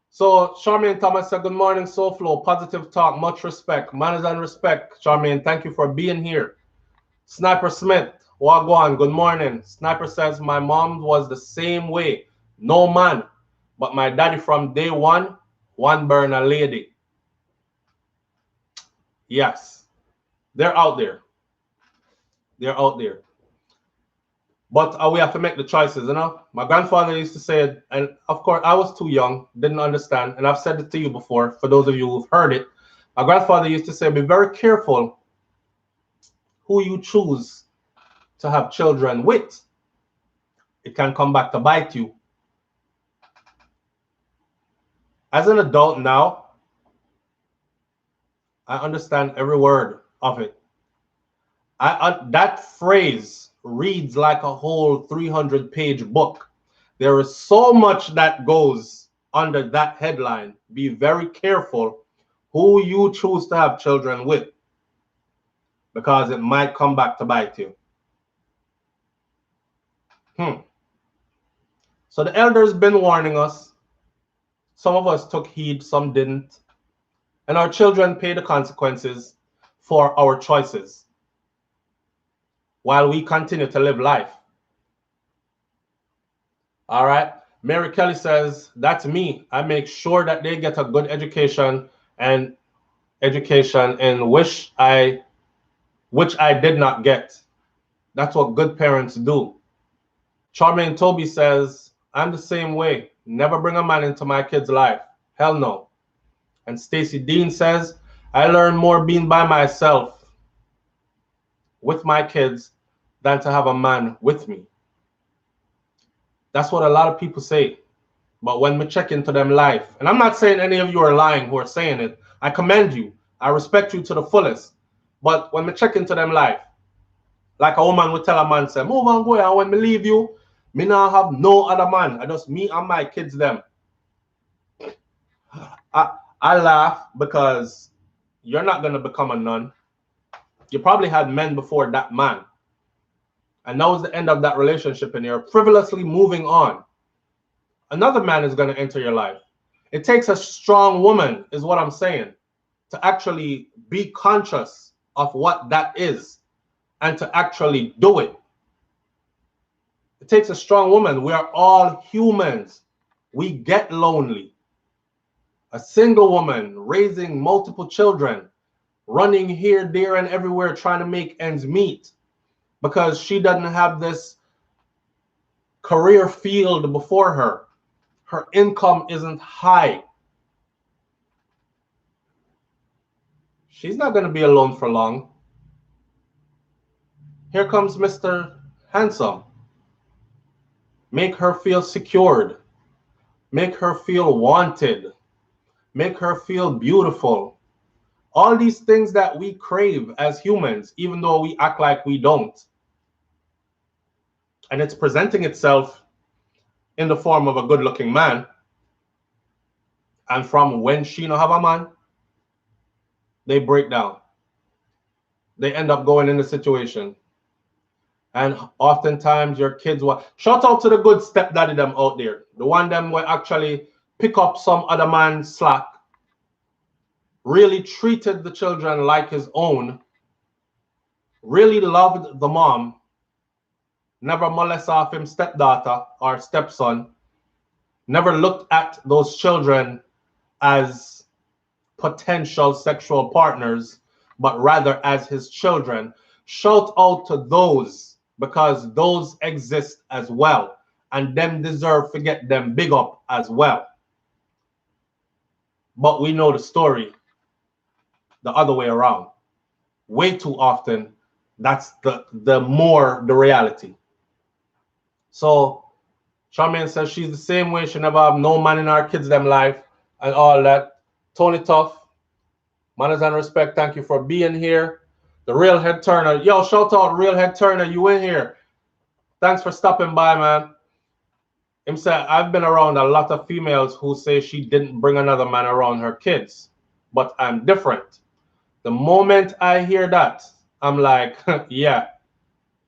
So Charmaine Thomas said, good morning, SouFlo. Positive talk, much respect. Manners and respect. Charmaine, thank you for being here. Sniper Smith, Wagwan, good morning. Sniper says, my mom was the same way. No man. But my daddy from day one burner lady. Yes. They're out there. They're out there. But we have to make the choices, you know? My grandfather used to say it, and of course, I was too young, didn't understand, and I've said it to you before, for those of you who've heard it. My grandfather used to say, be very careful who you choose to have children with. It can come back to bite you. As an adult now, I understand every word of it. That phrase reads like a whole 300-page book. There is so much that goes under that headline. Be very careful who you choose to have children with, because it might come back to bite you. So the elders been warning us. Some of us took heed, some didn't. And our children pay the consequences for our choices while we continue to live life. All right. Mary Kelly says, that's me. I make sure that they get a good education in which I did not get. That's what good parents do. Charmaine Toby says, I'm the same way. Never bring a man into my kid's life. Hell no. And Stacy Dean says, I learn more being by myself with my kids than to have a man with me. That's what a lot of people say. But when we check into them life, and I'm not saying any of you are lying who are saying it. I commend you. I respect you to the fullest. But when we check into them life, like a woman would tell a man, say, move on, go, and when me leave you, me now have no other man. I just me and my kids them. I laugh because you're not going to become a nun. You probably had men before that man. And that was the end of that relationship and you're frivolously moving on. Another man is going to enter your life. It takes a strong woman, is what I'm saying, to actually be conscious of what that is and to actually do it. It takes a strong woman. We are all humans. We get lonely. A single woman raising multiple children, running here, there, and everywhere trying to make ends meet because she doesn't have this career field before her. Her income isn't high. She's not going to be alone for long. Here comes Mr. Handsome. Make her feel secured. Make her feel wanted. Make her feel beautiful. All these things that we crave as humans, even though we act like we don't. And it's presenting itself in the form of a good-looking man. And from when she don't have a man, they break down. They end up going in the situation. And oftentimes your kids will... Shout out to the good stepdaddy them out there. The one them will actually pick up some other man's slack. Really treated the children like his own. Really loved the mom. Never molest off him stepdaughter or stepson. Never looked at those children as potential sexual partners, but rather as his children. Shout out to those, because those exist as well. And them deserve to get them big up as well. But we know the story the other way around. Way too often, that's the reality. So Charmaine says she's the same way. She never have no man in our kids' them life and all that. Tony Tough, manners and respect, thank you for being here. The Real Head Turner. Yo, shout out Real Head Turner, you in here. Thanks for stopping by, man. Him said, I've been around a lot of females who say she didn't bring another man around her kids, but I'm different. The moment I hear that, I'm like, yeah,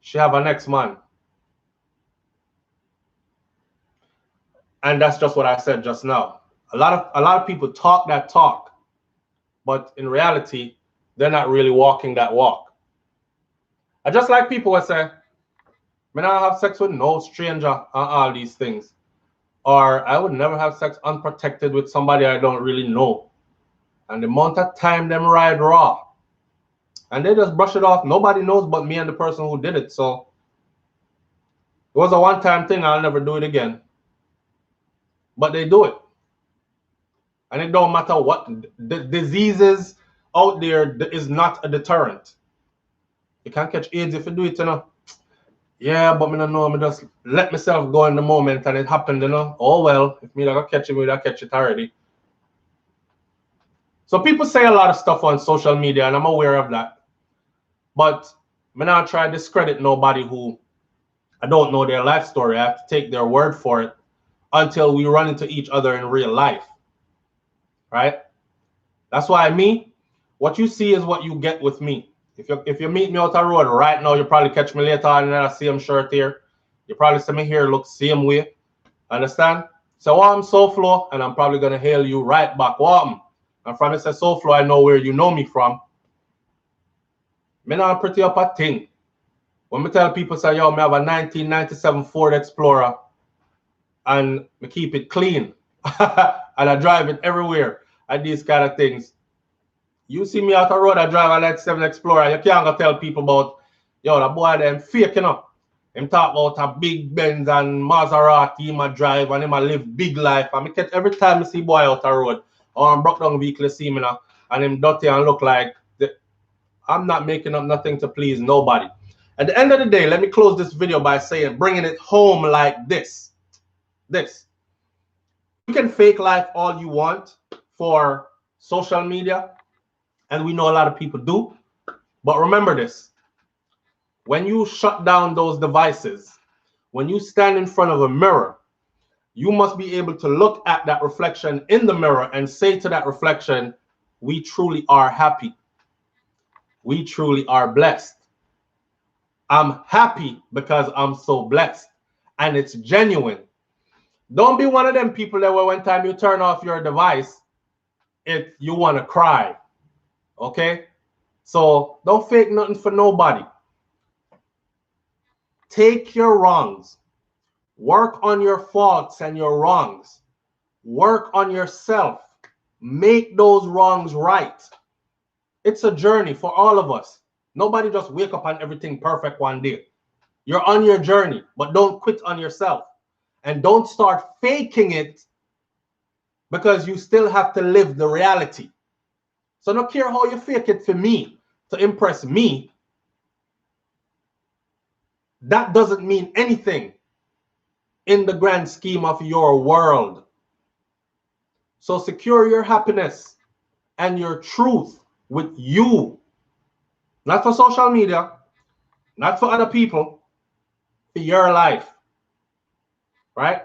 she have an ex-man. And that's just what I said just now. A lot of people talk that talk, but in reality, they're not really walking that walk. I just like people who say, I don't have sex with no stranger and all these things. Or I would never have sex unprotected with somebody I don't really know. And the amount of time them ride raw. And they just brush it off. Nobody knows but me and the person who did it. So it was a one-time thing. I'll never do it again. But they do it. And it don't matter what. The diseases out there is not a deterrent. You can't catch AIDS if you do it, you know. Yeah, but me don't know. I just let myself go in the moment and it happened, you know. Oh, well, if me don't catch it, I catch it already. So people say a lot of stuff on social media, and I'm aware of that. But I'm not trying to discredit nobody who I don't know their life story. I have to take their word for it until we run into each other in real life. Right? That's why what you see is what you get with me. If you meet me out the road right now, you probably catch me later on and I see him shirt here. You probably see me here look same way. Understand? So I'm SouFlo, and I'm probably gonna hail you right back. Welcome. And from it says SouFlo, I know where you know me from. Me not pretty up a thing. When me tell people say, yo, me have a 1997 Ford Explorer and me keep it clean. And I drive it everywhere and these kind of things. You see me out the road, I drive a 97 Explorer. You can't go tell people about, yo, the boy them fake, you know. Him talk about a big Benz and Maserati, him a drive and him a live big life. And me catch every time I see boy out the road or a broke down vehicle, see me now, and him dirty and look like I'm not making up nothing to please nobody. At the end of the day, let me close this video by saying, bringing it home like this. You can fake life all you want for social media, and we know a lot of people do. But remember this. When you shut down those devices, when you stand in front of a mirror, you must be able to look at that reflection in the mirror and say to that reflection, we truly are happy. We truly are blessed. I'm happy because I'm so blessed. And it's genuine. Don't be one of them people that when time you turn off your device, you want to cry. Okay? So don't fake nothing for nobody. Take your wrongs. Work on your faults and your wrongs. Work on yourself. Make those wrongs right. It's a journey for all of us. Nobody just wake up and everything perfect one day. You're on your journey, but don't quit on yourself. And don't start faking it because you still have to live the reality. So don't care how you fake it for me, to impress me. That doesn't mean anything in the grand scheme of your world. So secure your happiness and your truth with you. Not for social media, not for other people, for your life. Right?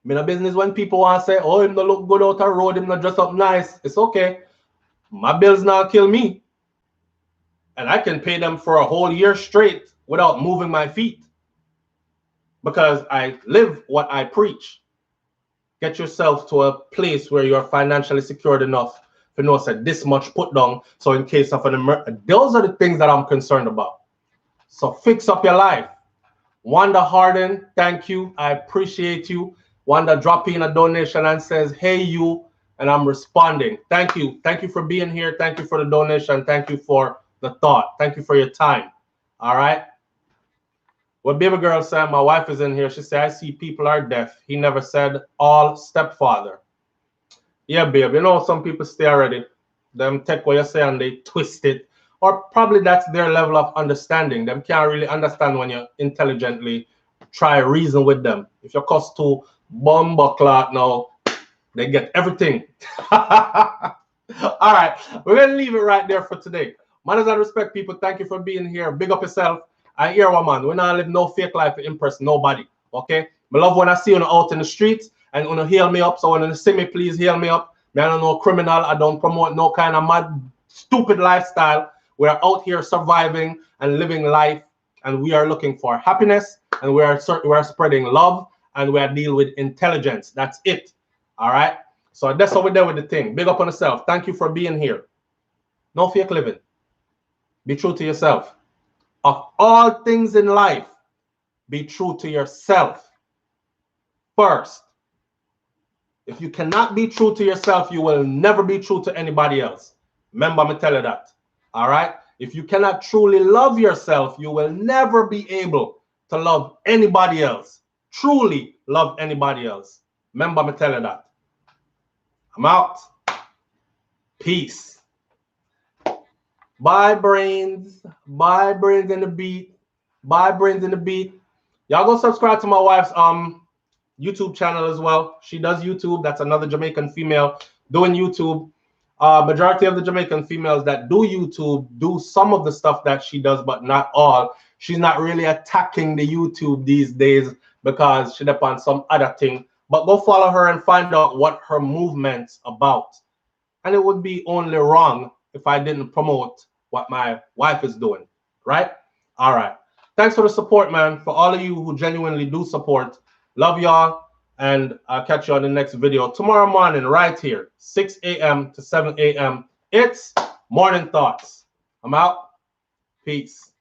I'm in a business when people want to say, oh, him not look good out the road, him not dress up nice. It's okay. My bills not kill me. And I can pay them for a whole year straight without moving my feet. Because I live what I preach. Get yourself to a place where you're financially secured enough to know that this much put down. So in case of an emergency, those are the things that I'm concerned about. So fix up your life. Wanda Harden, thank you. I appreciate you. Wanda drop in a donation and says, hey, you. And I'm responding. Thank you. Thank you for being here. Thank you for the donation. Thank you for the thought. Thank you for your time. All right. What baby girl said, my wife is in here. She said, I see people are deaf. He never said all stepfather. Yeah, babe. You know, some people stay already. Them take what you say and they twist it. Or probably that's their level of understanding. Them can't really understand when you intelligently try reason with them. If you're cuss to bomba clock now, they get everything. All right. We're going to leave it right there for today. Manners and respect, people. Thank you for being here. Big up yourself. I hear one man. We're not live no fake life to impress nobody. Okay? I love when I see you out in the streets and you heal me up. So when you see me, please heal me up. Me, I don't know criminal. I don't promote no kind of mad, stupid lifestyle. We're out here surviving and living life, and we are looking for happiness, and we are spreading love, and we are dealing with intelligence. That's it. All right? So that's how we're there with the thing. Big up on yourself. Thank you for being here. No fake living. Be true to yourself. Of all things in life, be true to yourself first. If you cannot be true to yourself, you will never be true to anybody else. Remember me tell you that. All right? If you cannot truly love yourself, you will never be able to love anybody else. Truly love anybody else. Remember me tell you that. I'm out. Peace. Bye, brains. Bye, brains in the beat. Bye, brains in the beat. Y'all go subscribe to my wife's YouTube channel as well. She does YouTube. That's another Jamaican female doing YouTube. Majority of the Jamaican females that do YouTube do some of the stuff that she does, but not all. She's not really attacking the YouTube these days because she depends on some other thing. But go follow her and find out what her movement's about. And it would be only wrong if I didn't promote what my wife is doing, right? All right. Thanks for the support, man. For all of you who genuinely do support, love y'all. And I'll catch you on the next video tomorrow morning right here, 6 a.m. to 7 a.m. It's Morning Thoughts. I'm out. Peace.